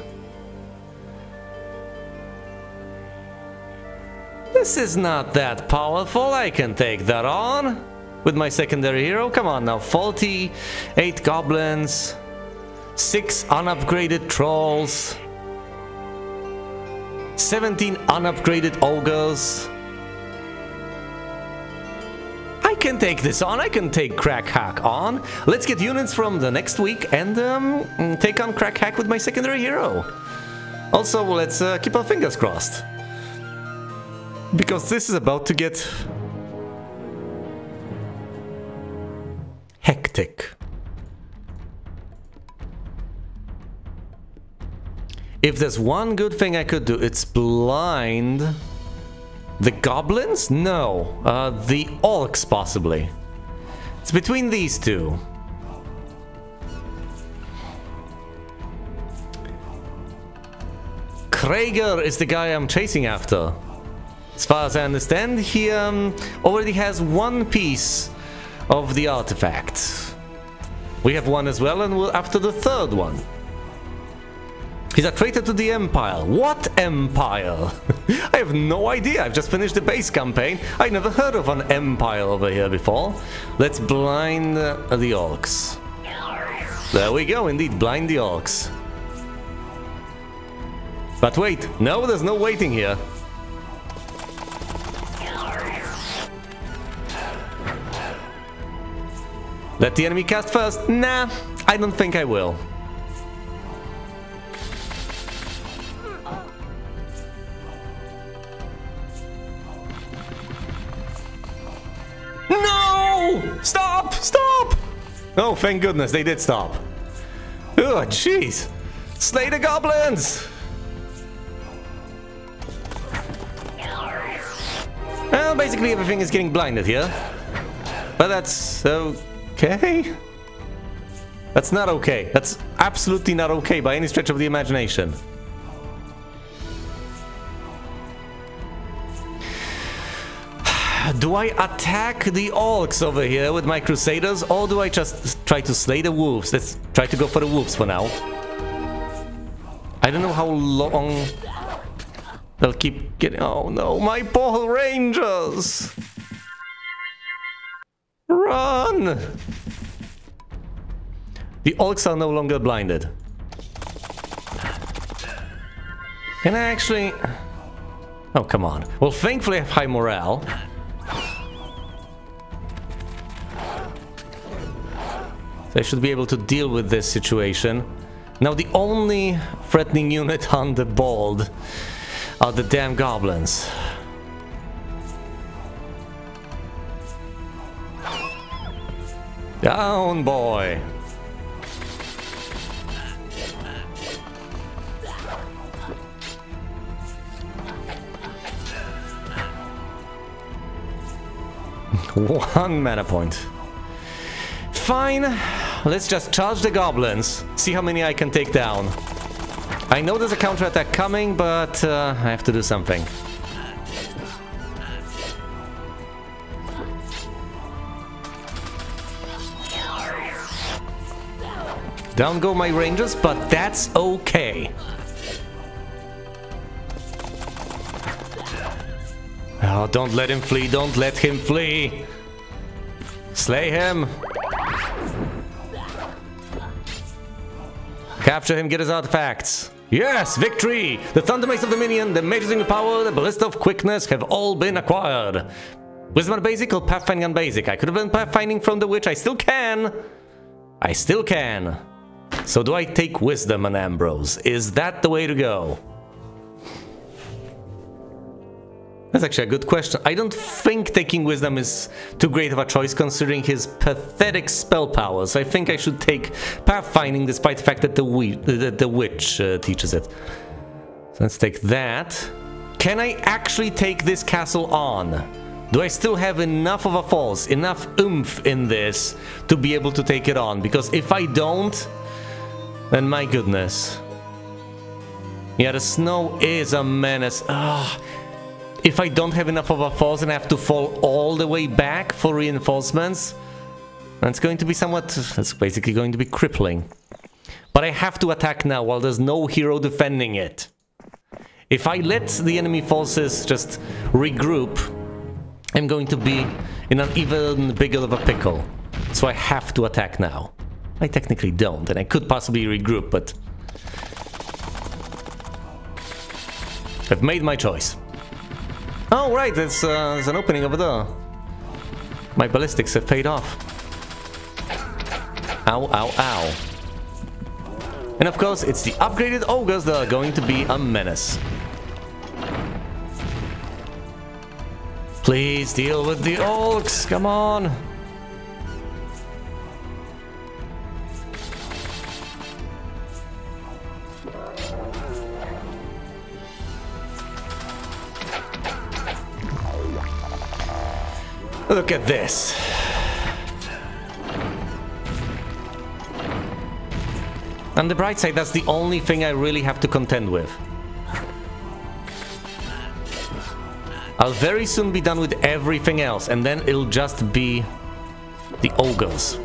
This is not that powerful. I can take that on with my secondary hero. Come on now, 48 goblins, 6 unupgraded trolls, 17 unupgraded ogres. I can take this on. I can take Crack Hack on. Let's get units from the next week and take on Crack Hack with my secondary hero. Also, let's keep our fingers crossed. Because this is about to get hectic. If there's one good thing I could do, it's blind the goblins? No, the orcs possibly. It's between these two. Kraegar is the guy I'm chasing after. As far as I understand, he already has one piece of the artifact. We have one as well, and we're after the third one. He's a traitor to the Empire. What Empire? I have no idea. I've just finished the base campaign. I never heard of an Empire over here before. Let's blind the orcs. There we go, indeed, blind the orcs. But wait, no, there's no waiting here. Let the enemy cast first. Nah, I don't think I will. No! Stop! Stop! Oh, thank goodness they did stop. Oh, jeez. Slay the goblins! Well, basically everything is getting blinded here. But that's okay. That's not okay. That's absolutely not okay by any stretch of the imagination. Do I attack the orcs over here with my crusaders, or do I just try to slay the wolves? Let's try to go for the wolves for now. I don't know how long they'll keep getting... Oh no, my poor rangers! Run! The orcs are no longer blinded. Can I actually... Oh, come on. Well, thankfully I have high morale. So I should be able to deal with this situation. Now the only threatening unit on the board are the damn goblins. Down, boy! One mana point. Fine, let's just charge the goblins. See how many I can take down. I know there's a counterattack coming, but I have to do something. Down go my rangers, but that's okay. Oh, don't let him flee, don't let him flee. Slay him. Capture him, get his artifacts. Yes, victory! The Thunder Mace of the Minion, the Magicing Power, the Ballista of Quickness have all been acquired. Wisdom on Basic or Pathfinding on Basic? I could have been Pathfinding from the Witch, I still can. I still can. So do I take Wisdom on Ambrose? Is that the way to go? That's actually a good question. I don't think taking Wisdom is too great of a choice considering his pathetic spell powers. I think I should take Pathfinding despite the fact that the Witch teaches it. So let's take that. Can I actually take this castle on? Do I still have enough of a force, enough oomph in this to be able to take it on? Because if I don't, then my goodness. Yeah, the snow is a menace. Ugh. If I don't have enough of a force and I have to fall all the way back for reinforcements, that's going to be somewhat... that's basically going to be crippling. But I have to attack now while there's no hero defending it. If I let the enemy forces just regroup, I'm going to be in an even bigger of a pickle. So I have to attack now. I technically don't, and I could possibly regroup, but... I've made my choice. Oh, right, there's an opening over there. My ballistics have paid off. Ow, ow, ow. And of course, it's the upgraded ogres that are going to be a menace. Please deal with the orcs, come on. Look at this. On the bright side, that's the only thing I really have to contend with. I'll very soon be done with everything else, and then it'll just be the ogres.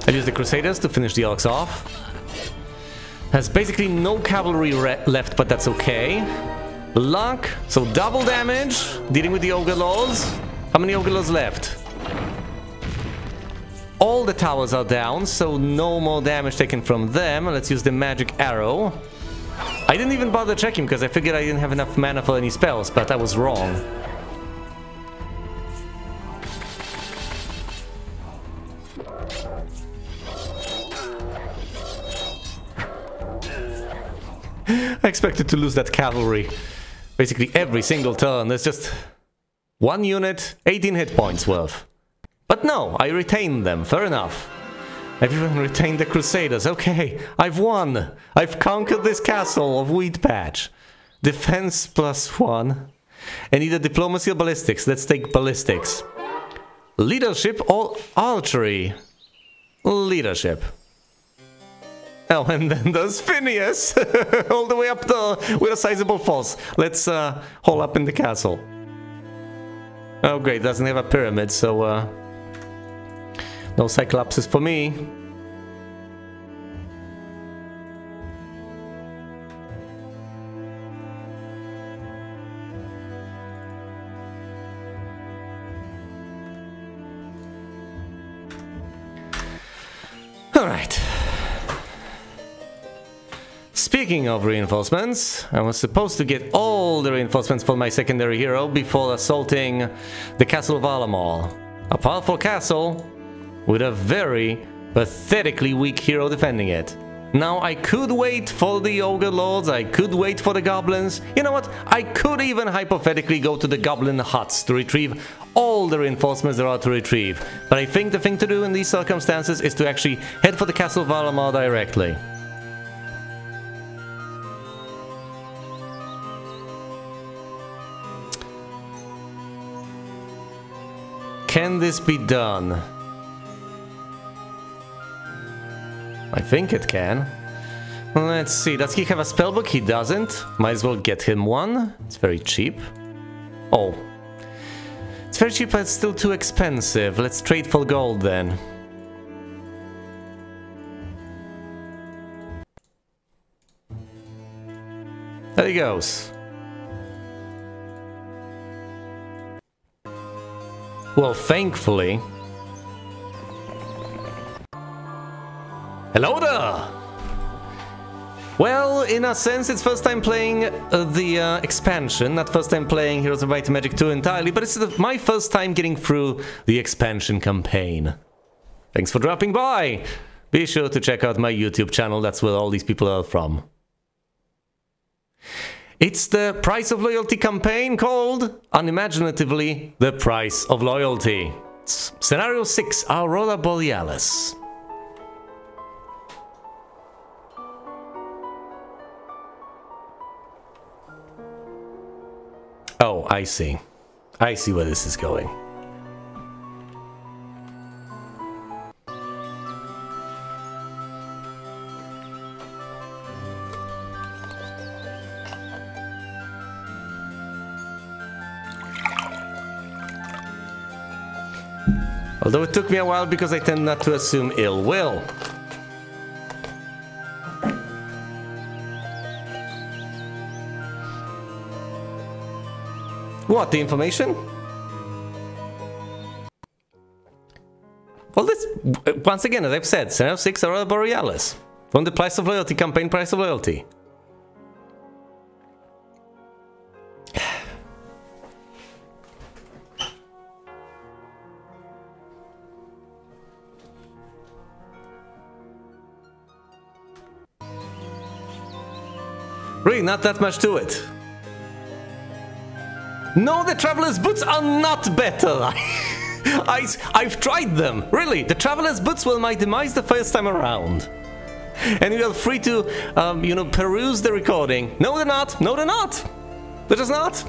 I'll use the Crusaders to finish the orcs off. Has basically no cavalry left, but that's okay. Luck, so double damage, dealing with the ogre lords. How many ogre lords left? All the towers are down, so no more damage taken from them. Let's use the magic arrow. I didn't even bother checking because I figured I didn't have enough mana for any spells, but I was wrong. I expected to lose that cavalry basically every single turn. There's just one unit, 18 hit points worth. But no, I retained them, fair enough. I've even retained the Crusaders. Okay, I've won. I've conquered this castle of Wheat Patch. Defense +1. And either diplomacy or ballistics. Let's take ballistics. Leadership or archery? Leadership. Oh, and then there's Phineas, all the way up there with a sizable force. Let's hole up in the castle. Oh great, doesn't have a pyramid, so no Cyclopses for me. All right. Speaking of reinforcements, I was supposed to get all the reinforcements for my secondary hero before assaulting the Castle of Alamar. A powerful castle with a very pathetically weak hero defending it. Now I could wait for the Ogre Lords, I could wait for the Goblins. You know what? I could even hypothetically go to the Goblin huts to retrieve all the reinforcements there are to retrieve. But I think the thing to do in these circumstances is to actually head for the Castle of Alamar directly. Can this be done? I think it can. Let's see, does he have a spellbook? He doesn't. Might as well get him one. It's very cheap. Oh. It's very cheap, but it's still too expensive. Let's trade for gold then. There he goes. Well, thankfully... Hello there! Well, in a sense, it's first time playing the expansion, not first time playing Heroes of Might and Magic 2 entirely, but it's my first time getting through the expansion campaign. Thanks for dropping by! Be sure to check out my YouTube channel, that's where all these people are from. It's the Price of Loyalty campaign called, unimaginatively, the Price of Loyalty. It's Scenario 6, Aurora Borealis. Oh, I see. I see where this is going. Although it took me a while because I tend not to assume ill will. What, the information? Well, this, once again, as I've said, Scenario 6 Aurora Borealis. From the Price of Loyalty campaign, Price of Loyalty. Really, not that much to it. No, the Traveler's Boots are not better. I've tried them! Really, the Traveler's Boots were my demise the first time around. And you are free to, you know, peruse the recording. No, they're not! No, they're not! They're just not!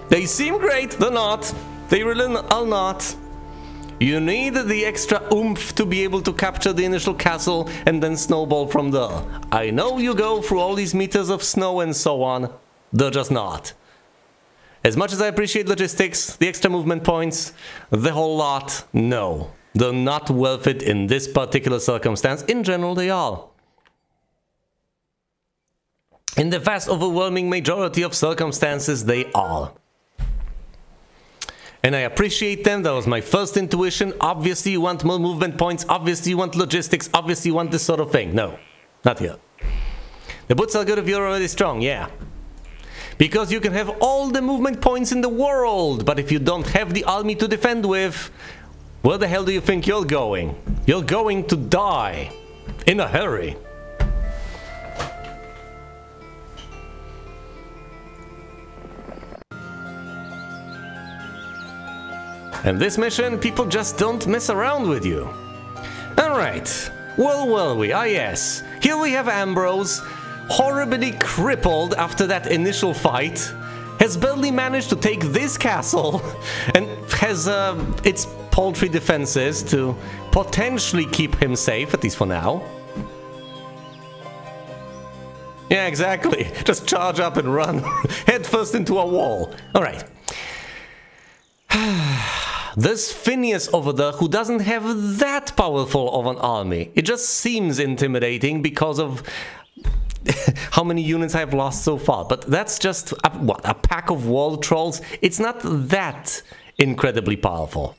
They seem great, they're not. They really are not. You need the extra oomph to be able to capture the initial castle and then snowball from there. I know you go through all these meters of snow and so on. They're just not. As much as I appreciate logistics, the extra movement points, the whole lot, no. They're not worth it in this particular circumstance. In general, they are. In the vast overwhelming majority of circumstances, they are. And I appreciate them. That was my first intuition. Obviously you want more movement points. Obviously you want logistics. Obviously you want this sort of thing. No, not here. The boots are good if you're already strong, yeah. Because you can have all the movement points in the world. But if you don't have the army to defend with, where the hell do you think you're going? You're going to die. In a hurry. And this mission, people just don't mess around with you. Alright, where were we? Ah yes, here we have Ambrose, horribly crippled after that initial fight, has barely managed to take this castle, and has its paltry defenses to potentially keep him safe, at least for now. Yeah, exactly, just charge up and run, head first into a wall. Alright. There's Phineas over there who doesn't have that powerful of an army. It just seems intimidating because of how many units I've lost so far. But that's just, a pack of wall trolls? It's not that incredibly powerful.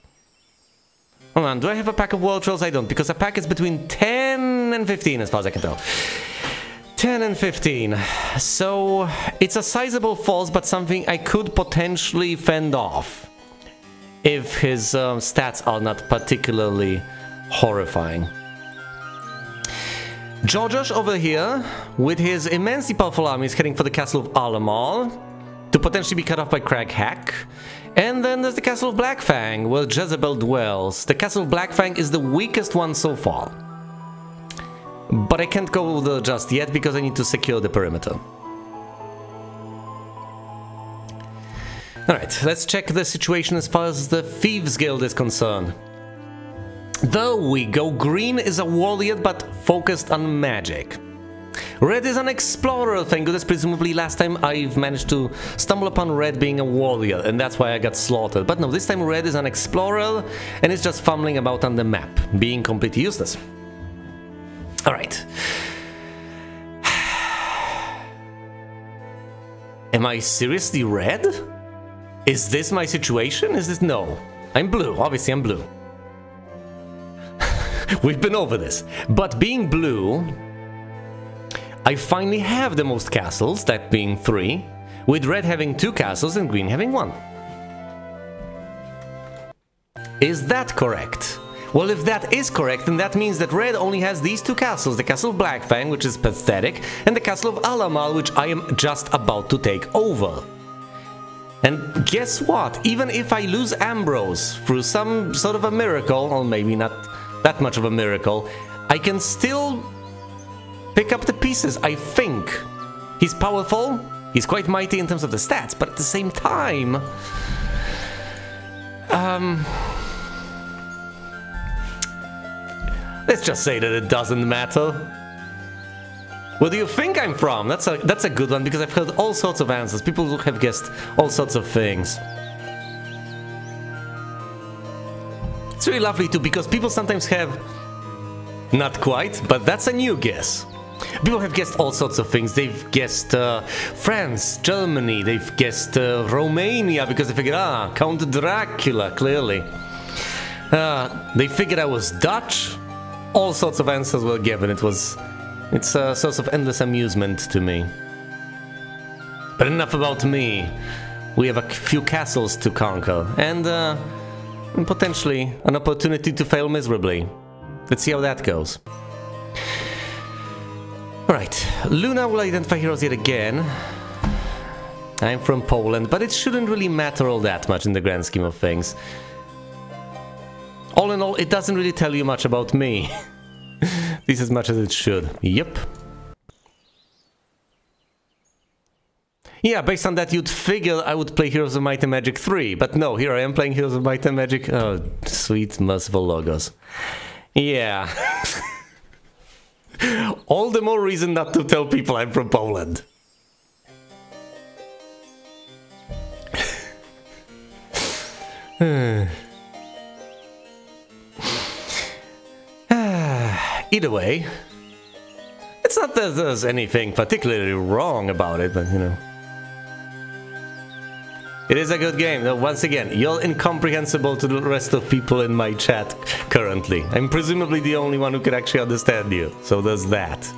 Hold on, do I have a pack of wall trolls? I don't, because a pack is between 10 and 15 as far as I can tell. 10 and 15. So it's a sizable force, but something I could potentially fend off. If his stats are not particularly horrifying. Georgios over here, with his immensely powerful army, is heading for the castle of Alamal to potentially be cut off by Kraegar. And then there's the castle of Blackfang, where Jezebel dwells. The castle of Blackfang is the weakest one so far. But I can't go there just yet because I need to secure the perimeter. Alright, let's check the situation as far as the Thieves Guild is concerned. There we go. Green is a warrior but focused on magic. Red is an explorer, thank goodness. Presumably last time I've managed to stumble upon Red being a warrior, and that's why I got slaughtered. But no, this time Red is an explorer and is just fumbling about on the map, being completely useless. Alright. Am I seriously red? Is this my situation? Is this... No. I'm blue. Obviously, I'm blue. We've been over this. But being blue, I finally have the most castles, that being 3, with red having 2 castles and green having 1. Is that correct? Well, if that is correct, then that means that red only has these 2 castles, the castle of Blackfang, which is pathetic, and the castle of Alamal, which I am just about to take over. And guess what? Even if I lose Ambrose through some sort of a miracle, or maybe not that much of a miracle, I can still pick up the pieces, I think. He's powerful, he's quite mighty in terms of the stats, but at the same time... let's just say that it doesn't matter. Where do you think I'm from? That's a good one, because I've heard all sorts of answers. People have guessed all sorts of things. It's really lovely too, because people sometimes have... Not quite, but that's a new guess. People have guessed all sorts of things. They've guessed France, Germany, they've guessed Romania, because they figured, Count Dracula, clearly. They figured I was Dutch. All sorts of answers were given. It's a source of endless amusement to me. But enough about me. We have a few castles to conquer, and potentially an opportunity to fail miserably. Let's see how that goes. Alright, Luna will identify heroes yet again. I'm from Poland, but it shouldn't really matter all that much in the grand scheme of things. All in all, it doesn't really tell you much about me. At least as much as it should. Yep. Yeah, based on that, you'd figure I would play Heroes of Might and Magic 3, but no, here I am playing Heroes of Might and Magic. Oh, sweet, merciful logos. Yeah. All the more reason not to tell people I'm from Poland. Either way, it's not that there's anything particularly wrong about it, but you know. It is a good game, though once again, you're incomprehensible to the rest of people in my chat currently. I'm presumably the only one who can actually understand you, so there's that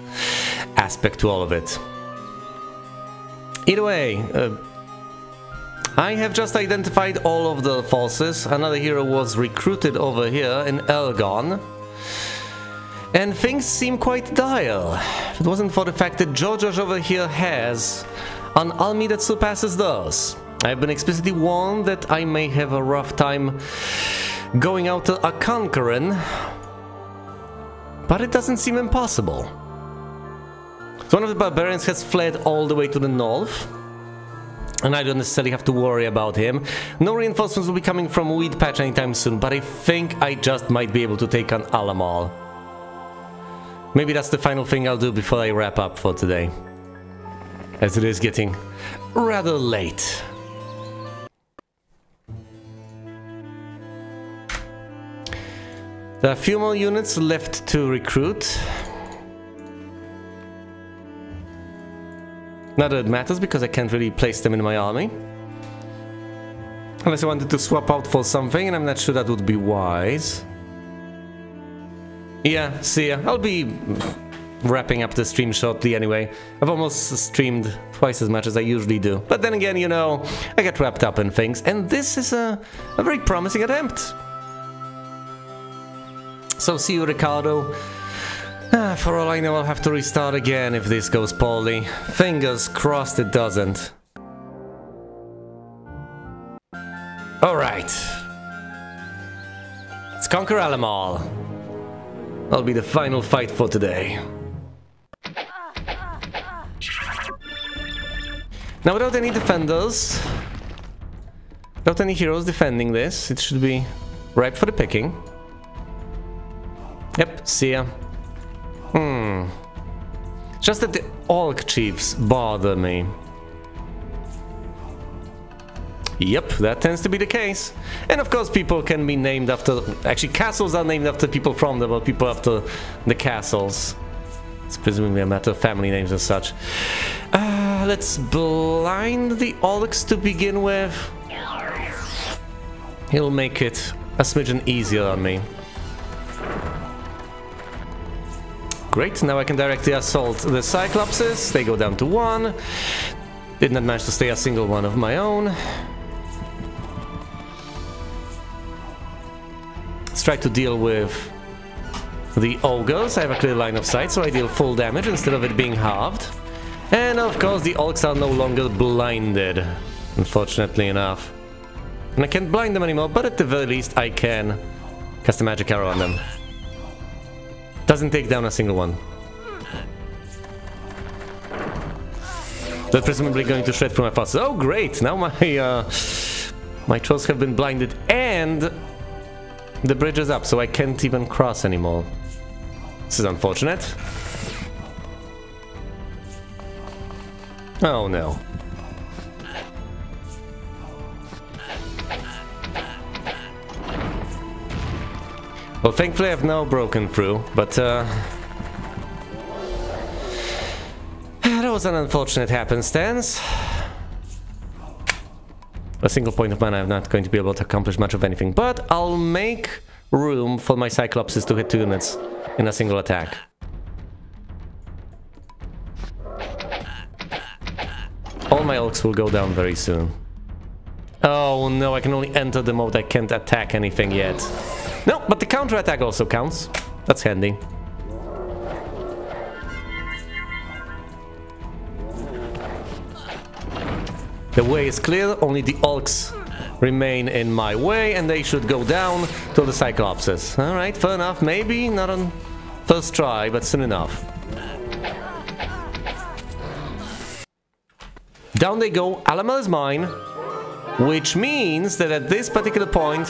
aspect to all of it. Either way, I have just identified all of the forces. Another hero was recruited over here in Elgon. And things seem quite dire. If it wasn't for the fact that Georgios over here has an army that surpasses theirs. I've been explicitly warned that I may have a rough time going out a conquering, but it doesn't seem impossible. So one of the barbarians has fled all the way to the north, and I don't necessarily have to worry about him. No reinforcements will be coming from Weed Patch anytime soon, but I think I just might be able to take on Alamal. Maybe that's the final thing I'll do before I wrap up for today, as it is getting rather late. There are a few more units left to recruit. Not that it matters, because I can't really place them in my army. Unless I wanted to swap out for something, and I'm not sure that would be wise. Yeah, see ya. I'll be wrapping up the stream shortly anyway. I've almost streamed twice as much as I usually do. But then again, you know, I get wrapped up in things, and this is a very promising attempt. So see you, Ricardo. For all I know, I'll have to restart again if this goes poorly. Fingers crossed it doesn't. Alright. Let's conquer Alamal. That'll be the final fight for today. Now, without any defenders, without any heroes defending this, it should be ripe for the picking. Yep, see ya. Just that the Orc Chiefs bother me. Yep, that tends to be the case. And of course people can be named after... Actually, castles are named after people from them, or people after the castles. It's presumably a matter of family names and such. Let's blind the Orcs to begin with. He'll make it a smidgen easier on me. Great, now I can directly assault the Cyclopses. They go down to 1. Did not manage to stay a single one of my own. Let's try to deal with the Ogres. I have a clear line of sight, so I deal full damage instead of it being halved. And of course the Orcs are no longer blinded, unfortunately enough. And I can't blind them anymore, but at the very least I can cast a magic arrow on them. Doesn't take down a single one. They're presumably going to shred through my forces. Oh great, now my trolls have been blinded and the bridge is up, so I can't even cross anymore. This is unfortunate. Oh no. Well, thankfully I've now broken through, but that was an unfortunate happenstance. A single point of mana, I'm not going to be able to accomplish much of anything, but I'll make room for my Cyclopses to hit 2 units in a single attack. All my Orcs will go down very soon. Oh no, I can only enter the mode, I can't attack anything yet. No, but the counter-attack also counts. That's handy. The way is clear, only the Orcs remain in my way, and they should go down to the Cyclopses. Alright, fair enough. Maybe not on first try, but soon enough. Down they go. Alamel is mine, which means that at this particular point,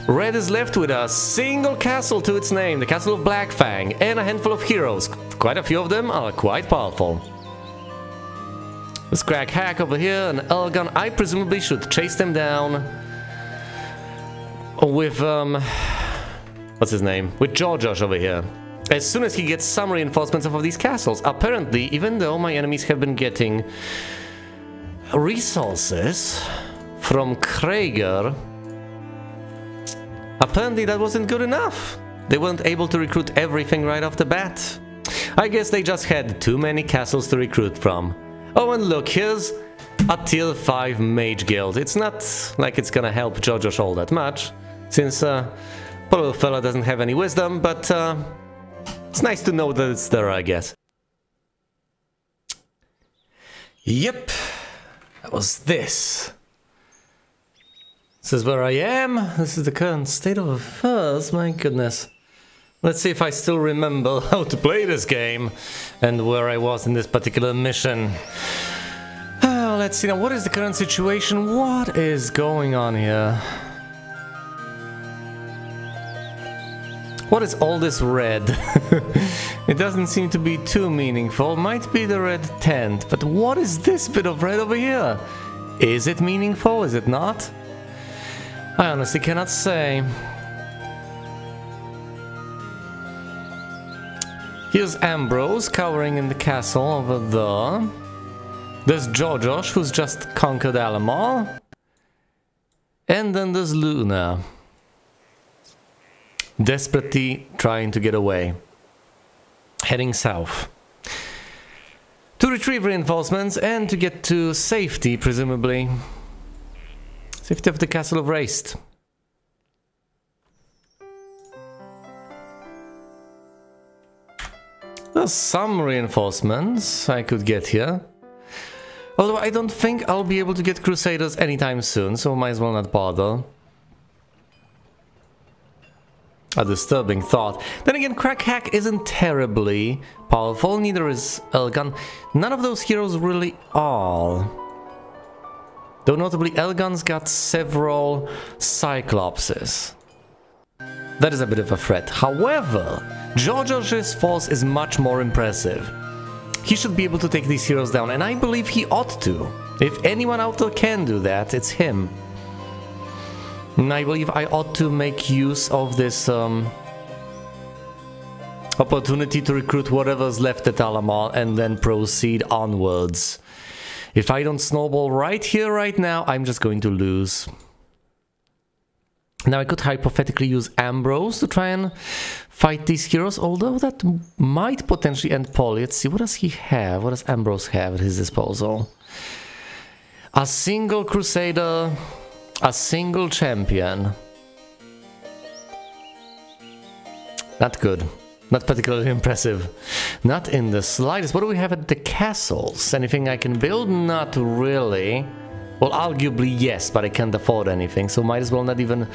Red is left with a single castle to its name, the Castle of Blackfang, and a handful of heroes. Quite a few of them are quite powerful. This crack hack over here, an Elgon. I presumably should chase them down with, what's his name? With George over here. As soon as he gets some reinforcements off of these castles. Apparently, even though my enemies have been getting resources from Kraegar, apparently that wasn't good enough. They weren't able to recruit everything right off the bat. I guess they just had too many castles to recruit from. Oh, and look, here's a tier 5 mage guild. It's not like it's gonna help Jojosh all that much, since poor little fella doesn't have any wisdom, but it's nice to know that it's there, I guess. Yep, that was this. This is where I am. This is the current state of affairs. My goodness. Let's see if I still remember how to play this game and where I was in this particular mission. Let's see now. What is the current situation? What is going on here? What is all this red? It doesn't seem to be too meaningful. Might be the red tent, but what is this bit of red over here? Is it meaningful? Is it not? I honestly cannot say. Here's Ambrose cowering in the castle over there. There's Jojosh, who's just conquered Alamar. And then there's Luna, desperately trying to get away, heading south to retrieve reinforcements and to get to safety, presumably. Safety of the Castle of Raist. There's some reinforcements I could get here. Although I don't think I'll be able to get Crusaders anytime soon, so might as well not bother. A disturbing thought. Then again, Crack Hack isn't terribly powerful, neither is Elgon. None of those heroes really are. Though notably, Elgon's got several Cyclopses. That is a bit of a threat. However, George's force is much more impressive. He should be able to take these heroes down, and I believe he ought to. If anyone out there can do that, it's him. And I believe I ought to make use of this opportunity to recruit whatever's left at Alamar and then proceed onwards. If I don't snowball right here, right now, I'm just going to lose. Now I could hypothetically use Ambrose to try and fight these heroes, although that might potentially end poorly. Let's see, what does he have? What does Ambrose have at his disposal? A single Crusader, a single champion. Not good. Not particularly impressive. Not in the slightest. What do we have at the castles? Anything I can build? Not really. Well, arguably yes, but I can't afford anything, so might as well not even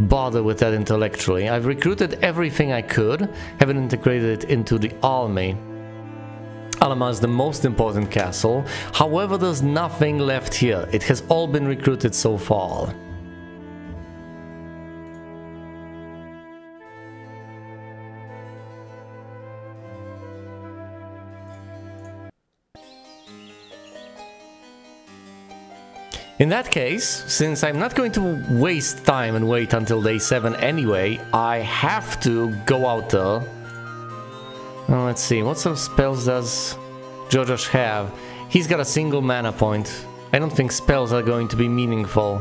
bother with that intellectually. I've recruited everything I could, haven't integrated it into the army. Alamar is the most important castle, however there's nothing left here. It has all been recruited so far. In that case, since I'm not going to waste time and wait until day 7 anyway, I have to go out there. Well, let's see, what sort of spells does Jojosh have? He's got a single mana point. I don't think spells are going to be meaningful.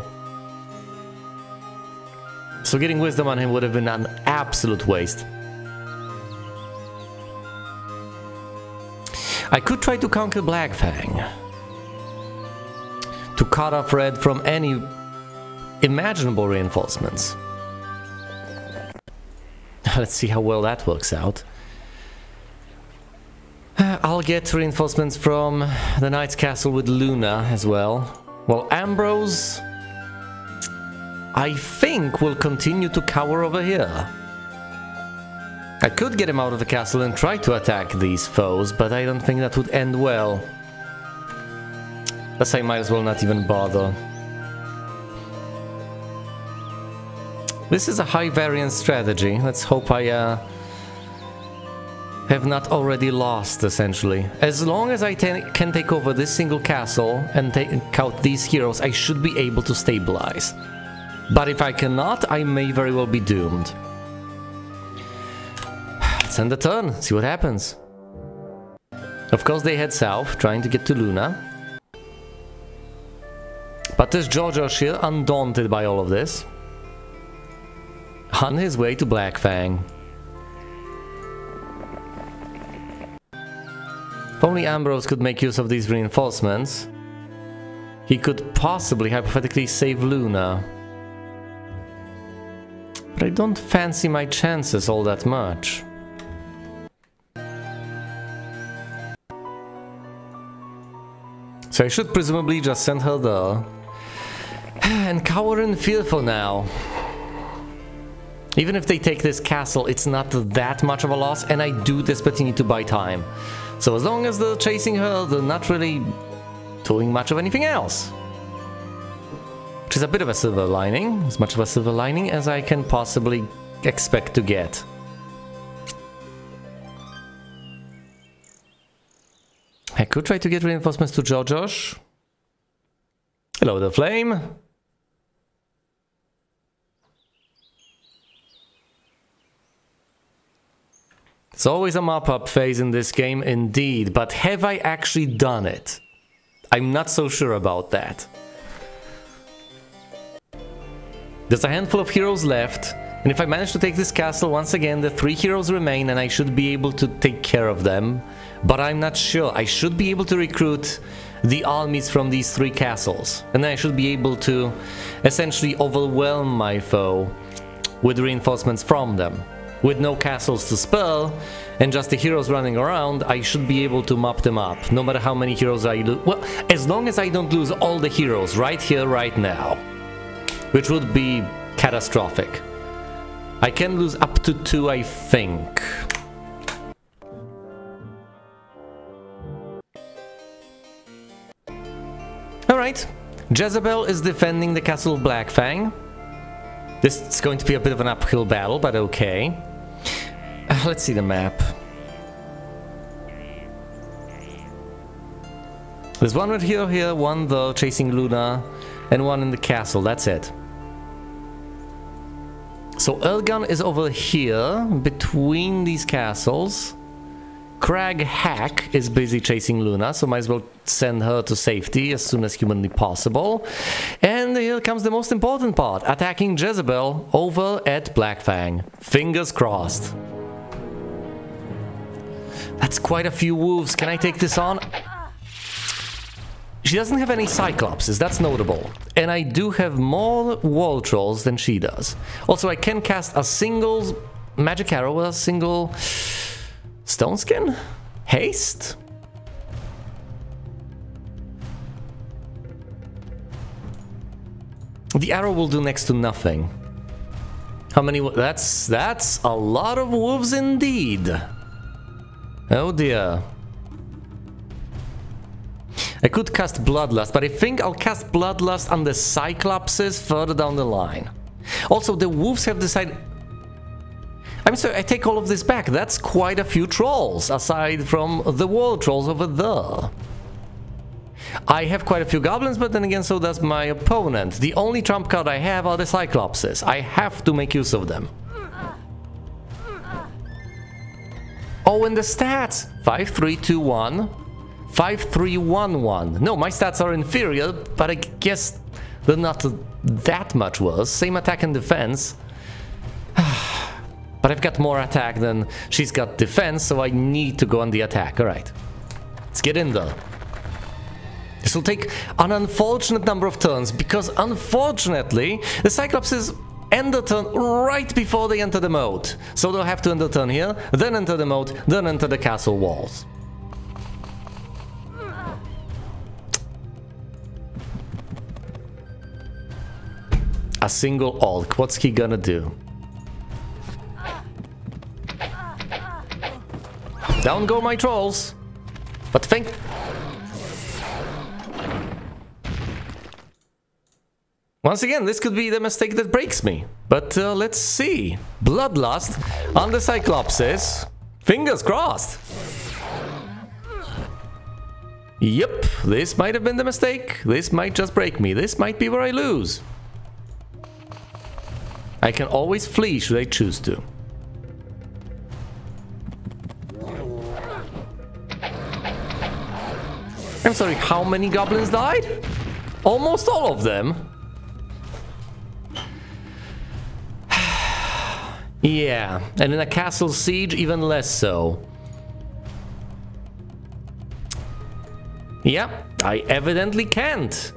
So getting wisdom on him would have been an absolute waste. I could try to conquer Blackfang, to cut off Red from any imaginable reinforcements. Let's see how well that works out. I'll get reinforcements from the Knight's Castle with Luna as well. Well, Ambrose, I think, will continue to cower over here. I could get him out of the castle and try to attack these foes, but I don't think that would end well. Thus I might as well not even bother. This is a high variance strategy. Let's hope I have not already lost, essentially. As long as I can take over this single castle and take out these heroes, I should be able to stabilize. But if I cannot, I may very well be doomed. Let's end the turn, see what happens. Of course they head south, trying to get to Luna. But there's Georgios here, undaunted by all of this, on his way to Blackfang. If only Ambrose could make use of these reinforcements, he could possibly hypothetically save Luna. But I don't fancy my chances all that much. So I should presumably just send her there and cower in fear for now. Even if they take this castle, it's not that much of a loss, and I do desperately need to buy time. So as long as they're chasing her, they're not really doing much of anything else. Which is a bit of a silver lining, as much of a silver lining as I can possibly expect to get. I could try to get reinforcements to Georgios. Hello, the flame. It's always a mop-up phase in this game, indeed, but have I actually done it? I'm not so sure about that. There's a handful of heroes left, and if I manage to take this castle, once again, the 3 heroes remain and I should be able to take care of them. But I'm not sure. I should be able to recruit the armies from these 3 castles, and then I should be able to essentially overwhelm my foe with reinforcements from them. With no castles to spell, and just the heroes running around, I should be able to mop them up, no matter how many heroes I lose. Well, as long as I don't lose all the heroes right here, right now. Which would be catastrophic. I can lose up to 2, I think. Alright, Jezebel is defending the castle of Blackfang. This is going to be a bit of an uphill battle, but okay. Let's see the map. There's one right here, one there chasing Luna, and one in the castle, that's it. So Elgan is over here, between these castles. Kraegar is busy chasing Luna, so might as well send her to safety as soon as humanly possible. And here comes the most important part, attacking Jezebel over at Blackfang. Fingers crossed. That's quite a few wolves. Can I take this on? She doesn't have any Cyclopses, that's notable. And I do have more wall trolls than she does. Also, I can cast a single magic arrow with a single stone skin? Haste? The arrow will do next to nothing. How many? That's a lot of wolves indeed. Oh dear. I could cast Bloodlust, but I think I'll cast Bloodlust on the Cyclopses further down the line. Also, the wolves have decided... I'm sorry, I take all of this back. That's quite a few trolls, aside from the wall trolls over there. I have quite a few goblins, but then again, so does my opponent. The only trump card I have are the Cyclopses. I have to make use of them. Oh, and the stats! 5-3-2-1. 5-3-1-1. No, my stats are inferior, but I guess they're not that much worse. Same attack and defense. But I've got more attack than she's got defense, so I need to go on the attack. Alright. Let's get in there. This will take an unfortunate number of turns, because unfortunately, the Cyclopses end the turn right before they enter the moat. So they'll have to end the turn here, then enter the moat, then enter the castle walls. A single Orc. What's he gonna do? Down go my trolls. But think... Once again, this could be the mistake that breaks me. But let's see. Bloodlust on the Cyclopses. Fingers crossed. Yep, this might have been the mistake. This might just break me. This might be where I lose. I can always flee should I choose to. I'm sorry, how many goblins died? Almost all of them. Yeah, and in a castle siege, even less so. Yeah, I evidently can't.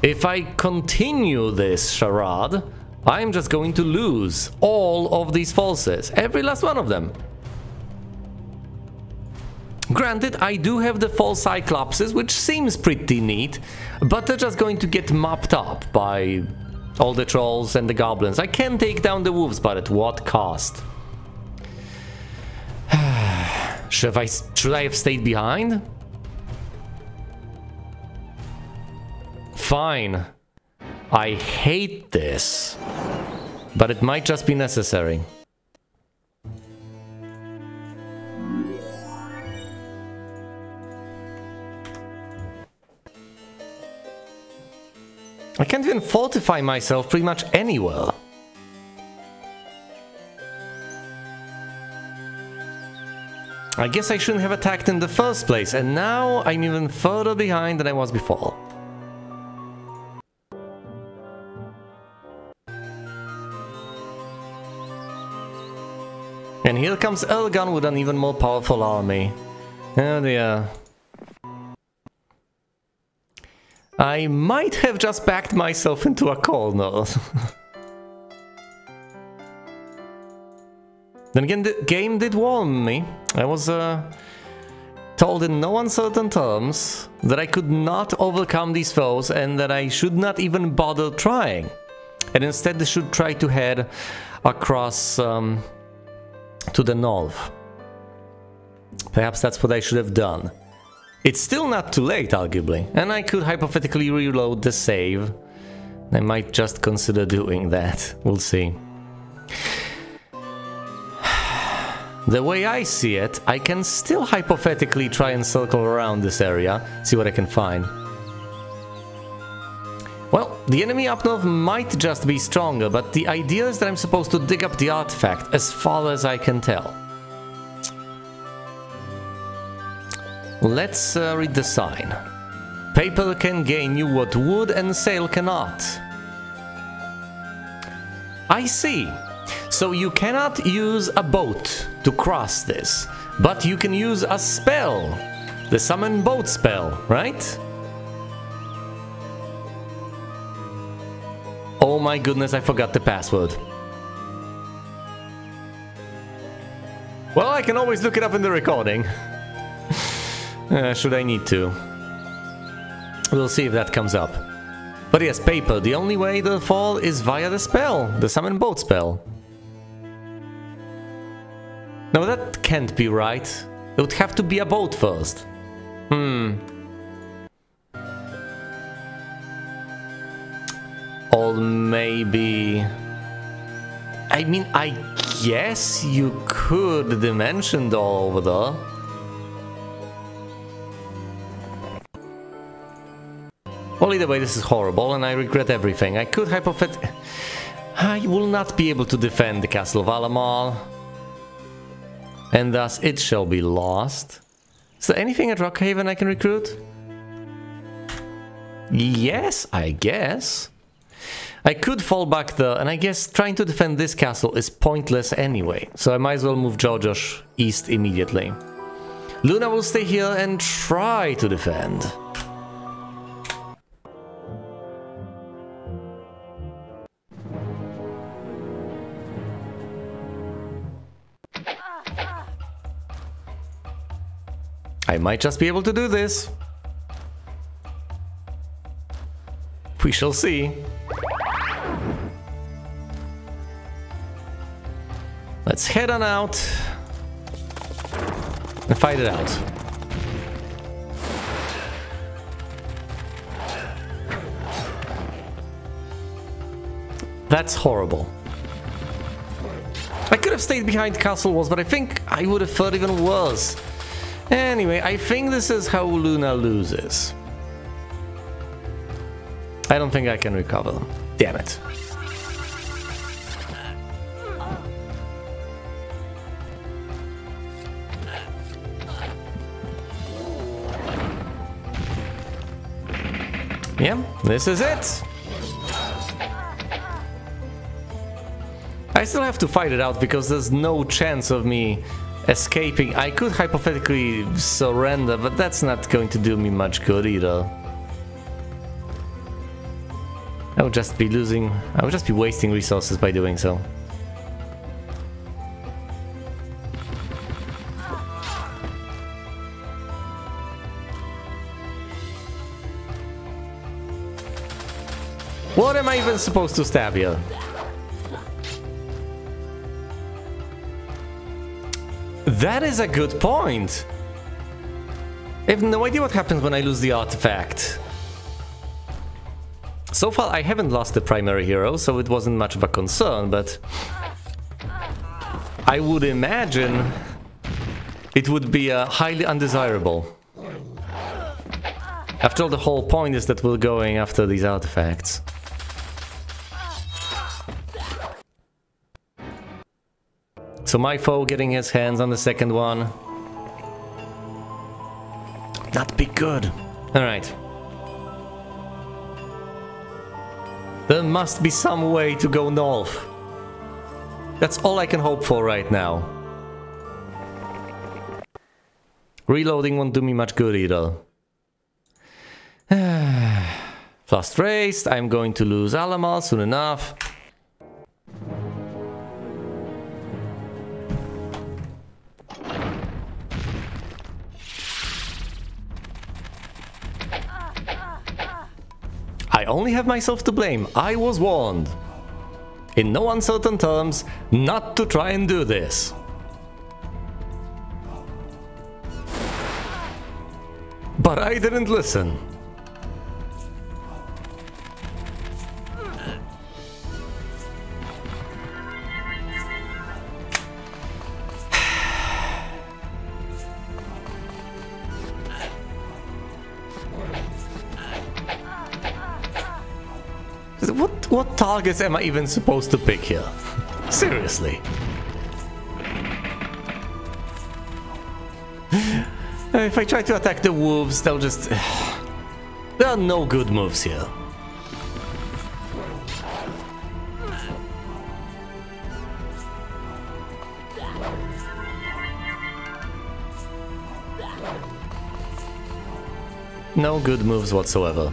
If I continue this charade, I'm just going to lose all of these forces, every last one of them. Granted, I do have the false Cyclopses, which seems pretty neat, but they're just going to get mopped up by all the trolls and the goblins. I can take down the wolves, but at what cost? Should I have stayed behind? Fine. I hate this, but it might just be necessary. I can't even fortify myself pretty much anywhere. I guess I shouldn't have attacked in the first place, and now I'm even further behind than I was before. And here comes Elgon with an even more powerful army. Oh dear. I might have just backed myself into a corner. Then again, the game did warn me. I was told in no uncertain terms that I could not overcome these foes and that I should not even bother trying. And instead should try to head across to the north. Perhaps that's what I should have done. It's still not too late, arguably, and I could hypothetically reload the save. I might just consider doing that. We'll see. The way I see it, I can still hypothetically try and circle around this area, see what I can find. Well, the enemy up north might just be stronger, but the idea is that I'm supposed to dig up the artifact, as far as I can tell. Let's read the sign. Paper can gain you what wood and sail cannot. I see. So you cannot use a boat to cross this, but you can use a spell. The summon boat spell, right? Oh my goodness, I forgot the password. Well, I can always look it up in the recording. Should I need to? We'll see if that comes up. But yes, paper. The only way to fall is via the spell. The summon boat spell. No, that can't be right. It would have to be a boat first. Or maybe... I mean, I guess you could dimension door over there. Well, either way, this is horrible, and I regret everything. I could I will not be able to defend the Castle of Alamal, and thus it shall be lost. Is there anything at Rockhaven I can recruit? Yes, I guess. I could fall back there, and I guess trying to defend this castle is pointless anyway, so I might as well move Georgios east immediately. Luna will stay here and try to defend. I might just be able to do this. We shall see. Let's head on out and fight it out. That's horrible. I could have stayed behind castle walls, but I think I would have felt even worse. Anyway, I think this is how Luna loses. I don't think I can recover them. Damn it. Yeah, this is it. I still have to fight it out because there's no chance of me escaping. I could hypothetically surrender, but that's not going to do me much good either. I would just be wasting resources by doing so. What am I even supposed to stab here? That is a good point. I have no idea what happens when I lose the artifact. So far I haven't lost the primary hero, so it wasn't much of a concern, but I would imagine it would be highly undesirable. After all, the whole point is that we're going after these artifacts. So my foe getting his hands on the second one. That'd be good. Alright. There must be some way to go north. That's all I can hope for right now. Reloading won't do me much good either. Fast raced, I'm going to lose Alamal soon enough. I only have myself to blame. I was warned, in no uncertain terms, not to try and do this. But I didn't listen. What targets am I even supposed to pick here? Seriously. If I try to attack the wolves, they'll just... There are no good moves here. No good moves whatsoever.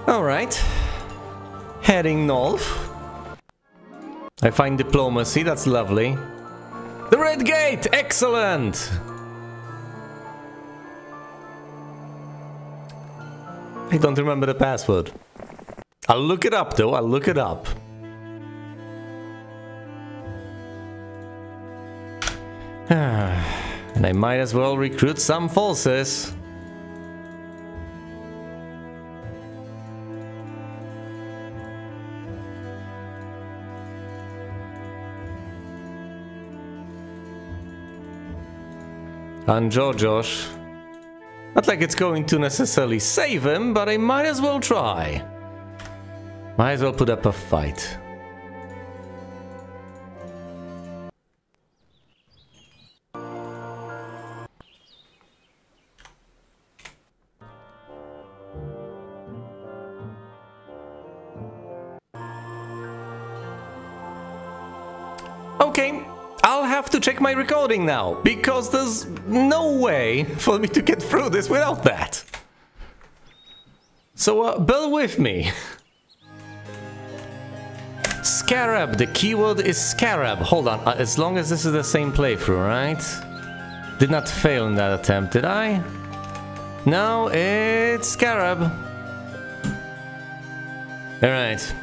Alright, heading north. I find diplomacy, that's lovely. The Red Gate, excellent! I don't remember the password. I'll look it up though, I'll look it up. And I might as well recruit some forces. And Jojosh. Not like it's going to necessarily save him, but I might as well try. Might as well put up a fight. Okay. I'll have to check my recording now, because there's no way for me to get through this without that. So bear with me. Scarab, the keyword is scarab. Hold on, as long as this is the same playthrough, right? Did not fail in that attempt, did I? No, it's scarab. Alright.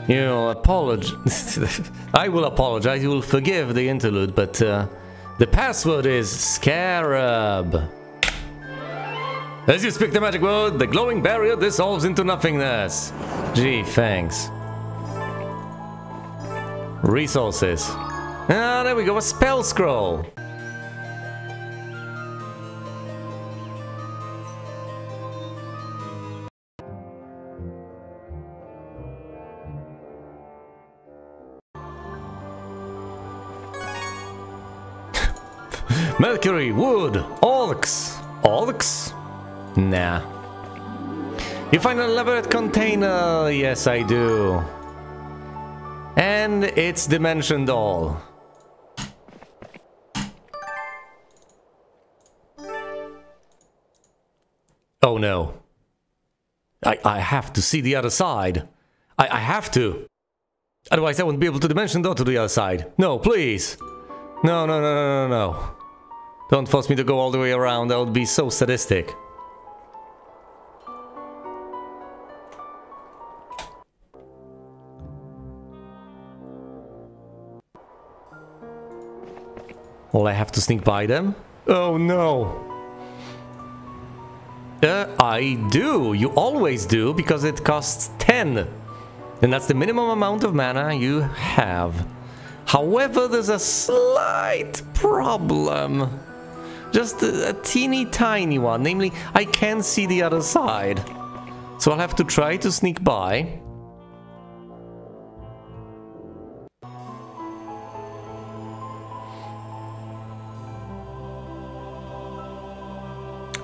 You'll apologize. I will apologize, you will forgive the interlude, but the password is scarab. As you speak the magic word, the glowing barrier dissolves into nothingness. Gee, thanks. Resources. Ah, there we go, a spell scroll. Mercury, wood, orcs. Orcs? Nah. You find an elaborate container. Yes, I do. And it's dimensioned all. Oh no. I have to see the other side. I have to. Otherwise I wouldn't be able to dimension door to the other side. No, please. No, no, no, no, no, no. Don't force me to go all the way around. That would be so sadistic. Will I have to sneak by them? Oh no! I do! You always do, because it costs 10! And that's the minimum amount of mana you have. However, there's a slight problem. Just a teeny tiny one, namely, I can't see the other side. So I'll have to try to sneak by.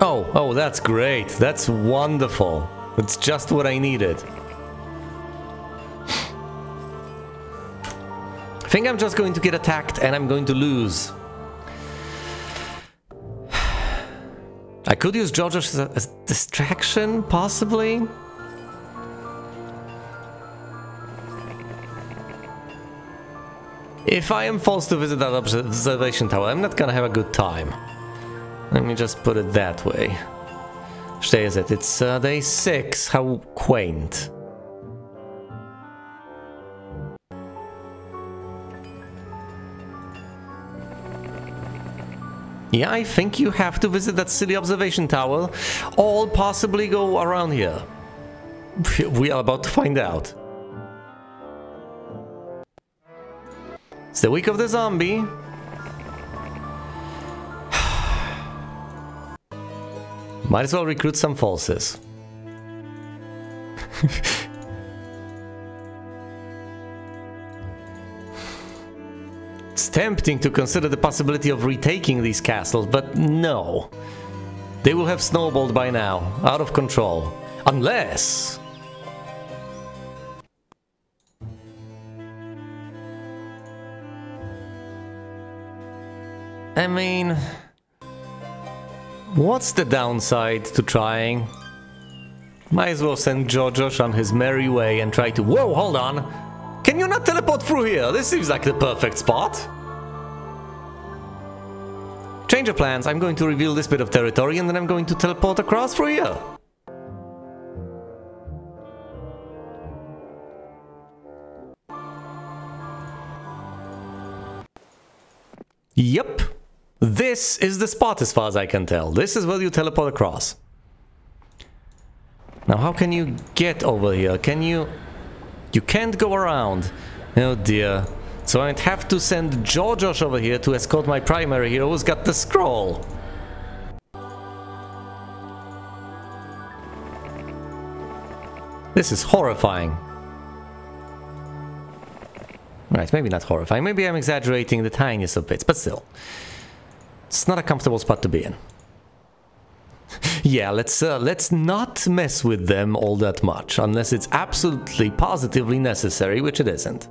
Oh, that's great. That's wonderful. That's just what I needed. I think I'm just going to get attacked and I'm going to lose. I could use George as a distraction, possibly. If I am forced to visit that observation tower, I'm not gonna have a good time. Let me just put it that way. Which day is it? It's day 6. How quaint. Yeah, I think you have to visit that silly observation tower, or possibly go around here. We are about to find out. It's the week of the zombie. Might as well recruit some forces. It's tempting to consider the possibility of retaking these castles, but no. They will have snowballed by now, out of control. Unless... I mean... what's the downside to trying? Might as well send Jojosh on his merry way and try to... Whoa, hold on! Can you not teleport through here? This seems like the perfect spot. Change of plans. I'm going to reveal this bit of territory and then I'm going to teleport across through here. Yep. This is the spot as far as I can tell. This is where you teleport across. Now how can you get over here? Can you... You can't go around. Oh dear. So I'd have to send Jojosh over here to escort my primary hero who's got the scroll. This is horrifying. Right, maybe not horrifying. Maybe I'm exaggerating the tiniest of bits, but still. It's not a comfortable spot to be in. Yeah, let's not mess with them all that much, unless it's absolutely, positively necessary, which it isn't.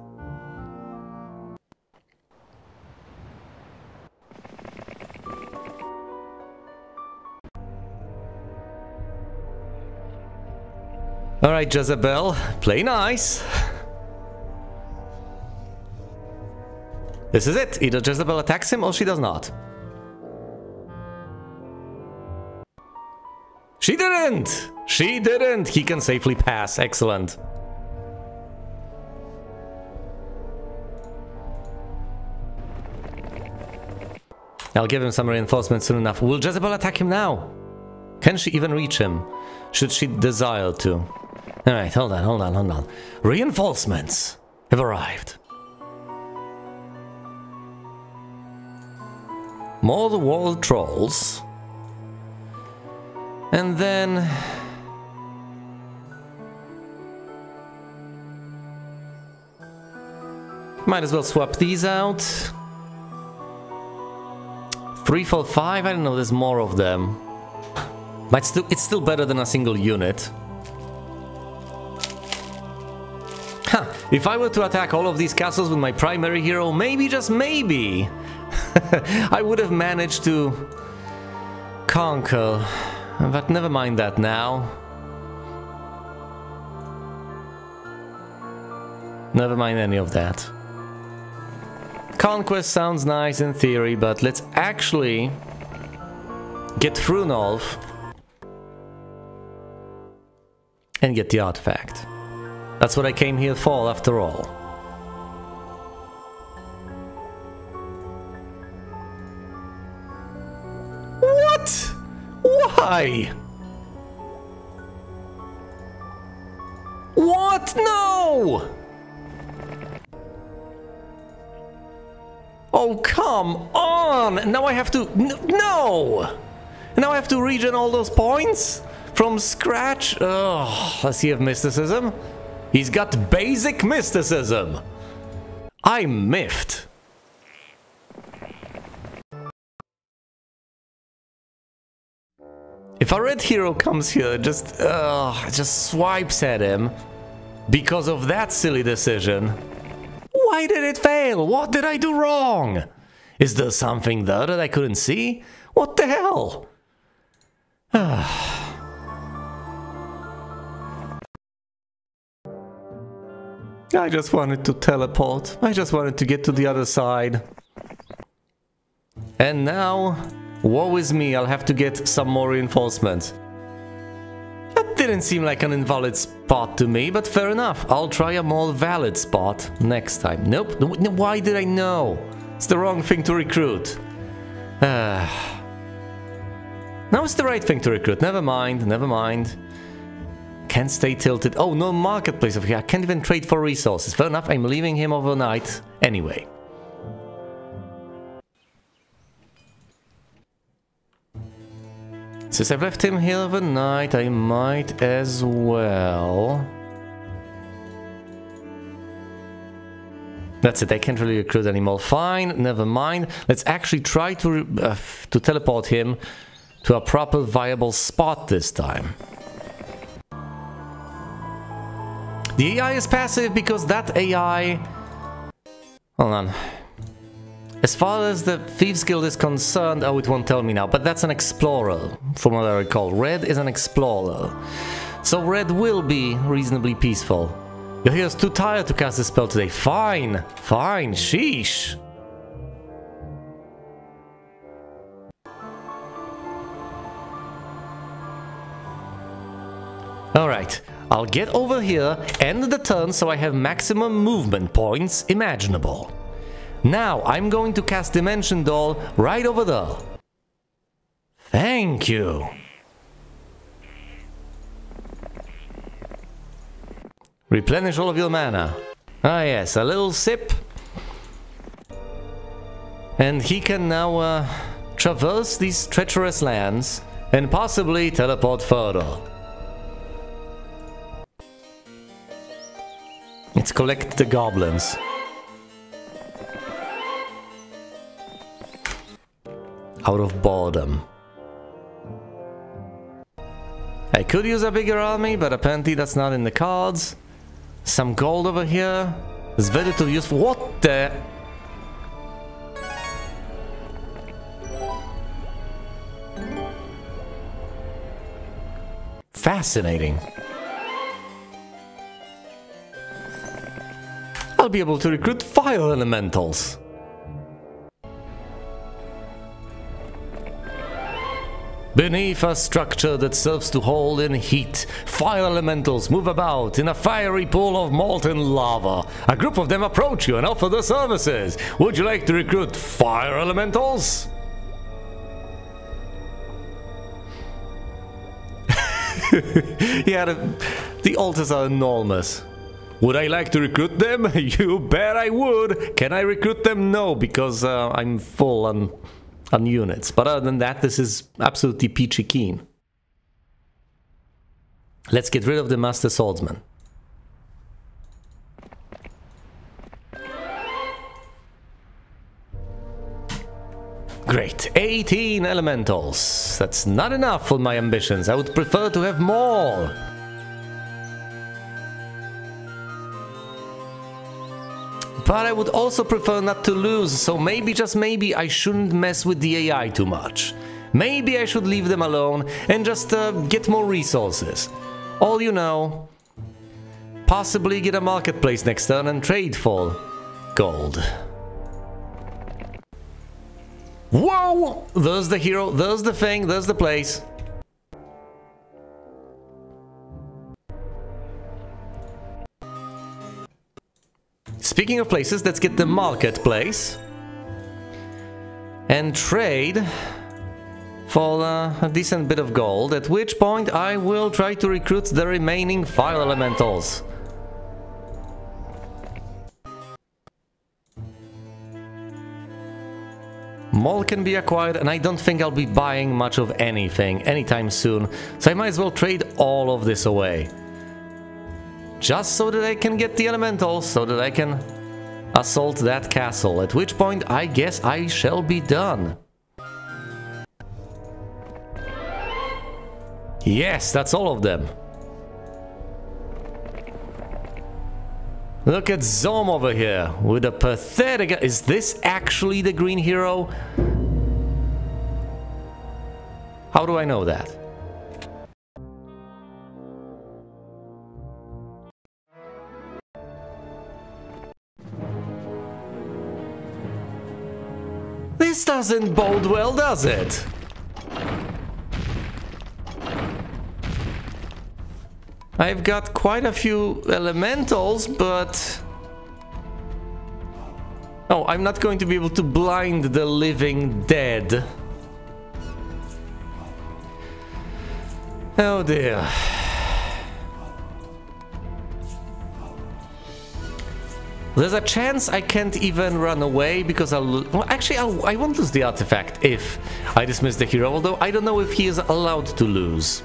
Alright, Jezebel, play nice. This is it. Either Jezebel attacks him or she does not. She didn't! She didn't! He can safely pass. Excellent. I'll give him some reinforcements soon enough. Will Jezebel attack him now? Can she even reach him? Should she desire to? Alright, hold on. Reinforcements have arrived. More wall trolls. And then... might as well swap these out. 3 for 5, I don't know, there's more of them. But it's still better than a single unit. Huh, if I were to attack all of these castles with my primary hero, maybe, just maybe, I would have managed to conquer. But never mind that now. Never mind any of that. Conquest sounds nice in theory, but let's actually get through Nolf and get the artifact. That's what I came here for, after all. What? Why? What? No! Oh, come on! Now I have to... No! Now I have to regen all those points? From scratch? Oh, does he have mysticism? He's got basic mysticism! I'm miffed. If a red hero comes here, just swipes at him because of that silly decision. Why did it fail? What did I do wrong? Is there something there that I couldn't see? What the hell? I just wanted to teleport. I just wanted to get to the other side. And now, woe is me, I'll have to get some more reinforcements. That didn't seem like an invalid spot to me, but fair enough. I'll try a more valid spot next time. Nope. Why did I know? It's the wrong thing to recruit. Now it's the right thing to recruit. Never mind, never mind. Can't stay tilted. Oh, no marketplace over here. I can't even trade for resources. Fair enough, I'm leaving him overnight anyway. Since I've left him here overnight, I might as well... That's it, I can't really recruit anymore. Fine, never mind. Let's actually try to teleport him to a proper viable spot this time. The AI is passive because that AI... Hold on. As far as the Thieves Guild is concerned, oh, it won't tell me now, but that's an explorer, from what I recall. Red is an explorer. So Red will be reasonably peaceful. Your hero's too tired to cast the spell today. Fine, fine, sheesh. Alright, I'll get over here, end the turn so I have maximum movement points imaginable. Now, I'm going to cast Dimension Doll right over there. Thank you. Replenish all of your mana. Ah yes, a little sip. And he can now traverse these treacherous lands and possibly teleport further. Let's collect the goblins. Out of boredom. I could use a bigger army, but apparently that's not in the cards. Some gold over here is very to use. What the? Fascinating. I'll be able to recruit fire elementals. Beneath a structure that serves to hold in heat, fire elementals move about in a fiery pool of molten lava. A group of them approach you and offer their services. Would you like to recruit fire elementals? Yeah, the altars are enormous. Would I like to recruit them? You bet I would. Can I recruit them? No, because I'm full on units. But other than that, this is absolutely peachy keen. Let's get rid of the Master Swordsman. Great, 18 elementals. That's not enough for my ambitions. I would prefer to have more. But I would also prefer not to lose, so maybe, just maybe, I shouldn't mess with the AI too much. Maybe I should leave them alone and just get more resources. Or, you know, possibly get a marketplace next turn and trade for gold. Whoa! There's the hero, there's the thing, there's the place. Speaking of places, let's get the marketplace and trade for a decent bit of gold, at which point I will try to recruit the remaining fire elementals. More can be acquired, and I don't think I'll be buying much of anything anytime soon, so I might as well trade all of this away. Just so that I can get the elementals, so that I can assault that castle, at which point I guess I shall be done. Yes, that's all of them. Look at Zom over here with a pathetic... Is this actually the green hero? How do I know that? This doesn't bode well, does it? I've got quite a few elementals, but... Oh, I'm not going to be able to blind the living dead. Oh dear. There's a chance I can't even run away because I'll... Well, actually, I won't lose the artifact if I dismiss the hero, although I don't know if he is allowed to lose.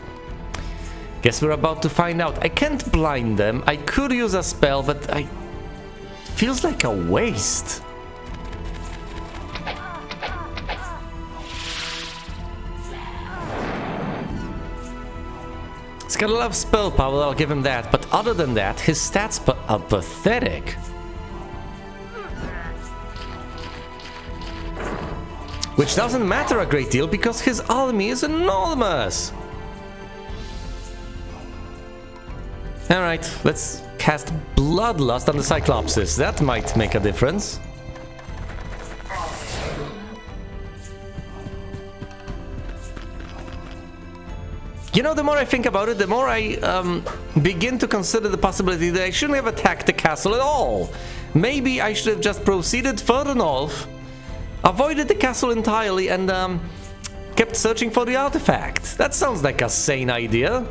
Guess we're about to find out. I can't blind them. I could use a spell, but it feels like a waste. He's got a lot of spell power, I'll give him that, but other than that, his stats are pathetic. Which doesn't matter a great deal because his army is enormous. Alright, let's cast Bloodlust on the Cyclopses. That might make a difference. You know, the more I think about it, the more I begin to consider the possibility that I shouldn't have attacked the castle at all. Maybe I should have just proceeded further north, avoided the castle entirely, and kept searching for the artifact. That sounds like a sane idea.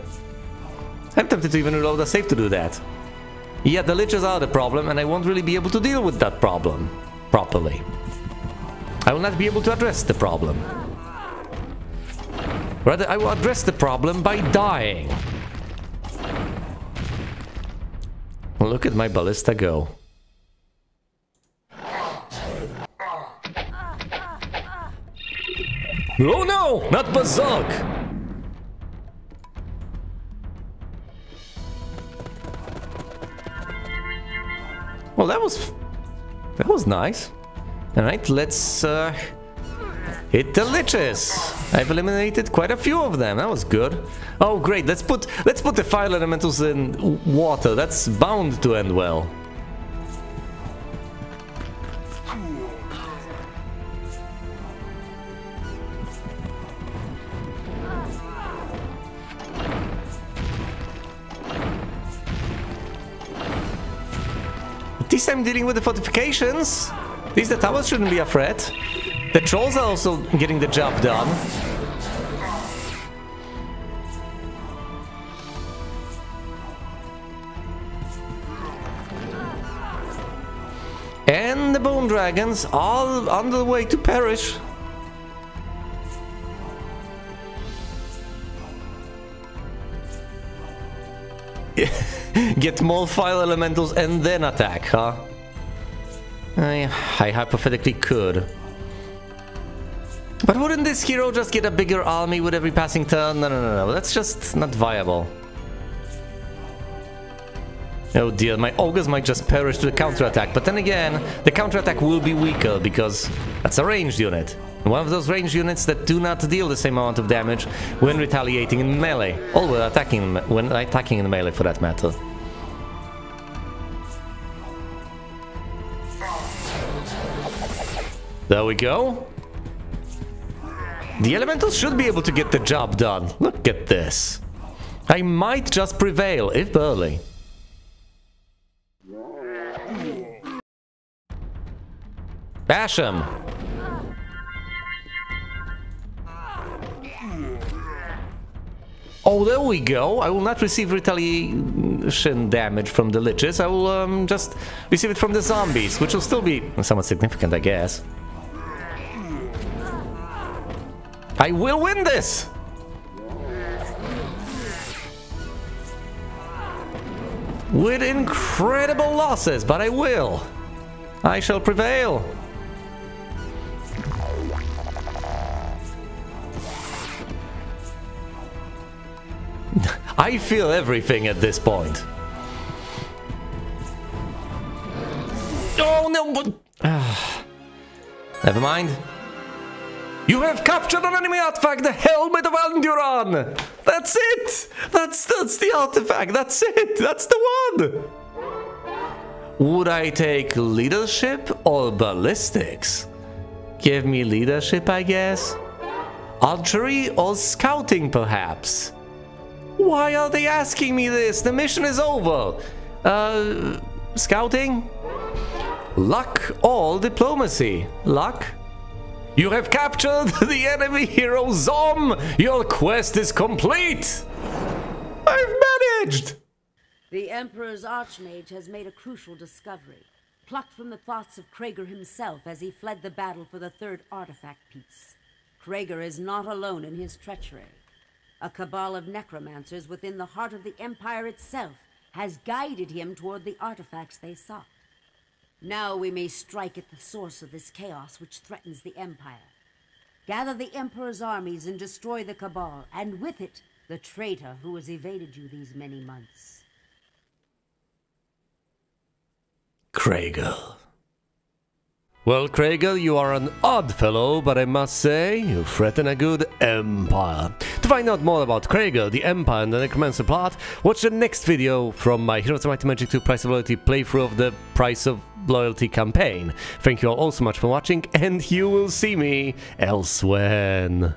I'm tempted to even reload a save to do that. Yeah, the liches are the problem, and I won't really be able to deal with that problem properly. I will not be able to address the problem. Rather, I will address the problem by dying. Look at my ballista go. Oh no! Not Berserk! Well, that was nice. Alright, let's hit the liches. I've eliminated quite a few of them. That was good. Oh great, let's put the fire elementals in water. That's bound to end well. least I'm dealing with the fortifications. At least the towers shouldn't be a threat. The trolls are also getting the job done. And the bone dragons all on the way to perish. Get more fire elementals and then attack, huh? I hypothetically could. But wouldn't this hero just get a bigger army with every passing turn? No. That's just not viable. Oh dear, my ogres might just perish to the counterattack. But then again, the counterattack will be weaker because that's a ranged unit. One of those ranged units that do not deal the same amount of damage when retaliating in melee, or when attacking in melee for that matter. There we go. The elementals should be able to get the job done. Look at this. I might just prevail, if barely. Bash him. Oh, there we go. I will not receive retaliation damage from the liches. I will just receive it from the zombies, which will still be somewhat significant, I guess. I will win this! With incredible losses, but I will. I shall prevail. I feel everything at this point. Oh no, but... Never mind. You have captured an enemy artifact, the Helmet of Anduran! That's it! That's the artifact, that's it! That's the one! Would I take leadership or ballistics? Give me leadership, I guess. Archery or scouting, perhaps? Why are they asking me this? The mission is over. Scouting? Luck or diplomacy? Luck? You have captured the enemy hero Zom! Your quest is complete! I've managed! The Emperor's Archmage has made a crucial discovery, plucked from the thoughts of Kraegar himself as he fled the battle for the third artifact piece. Kraegar is not alone in his treachery. A cabal of necromancers within the heart of the Empire itself has guided him toward the artifacts they sought. Now we may strike at the source of this chaos which threatens the Empire. Gather the Emperor's armies and destroy the cabal, and with it, the traitor who has evaded you these many months. Kraegar. Well, Kraegar, you are an odd fellow, but I must say, you threaten a good empire. To find out more about Kraegar, the Empire, and the Necromancer plot, watch the next video from my Heroes of Might and Magic 2 Price of Loyalty playthrough of the Price of Loyalty campaign. Thank you all so much for watching, and you will see me elsewhere.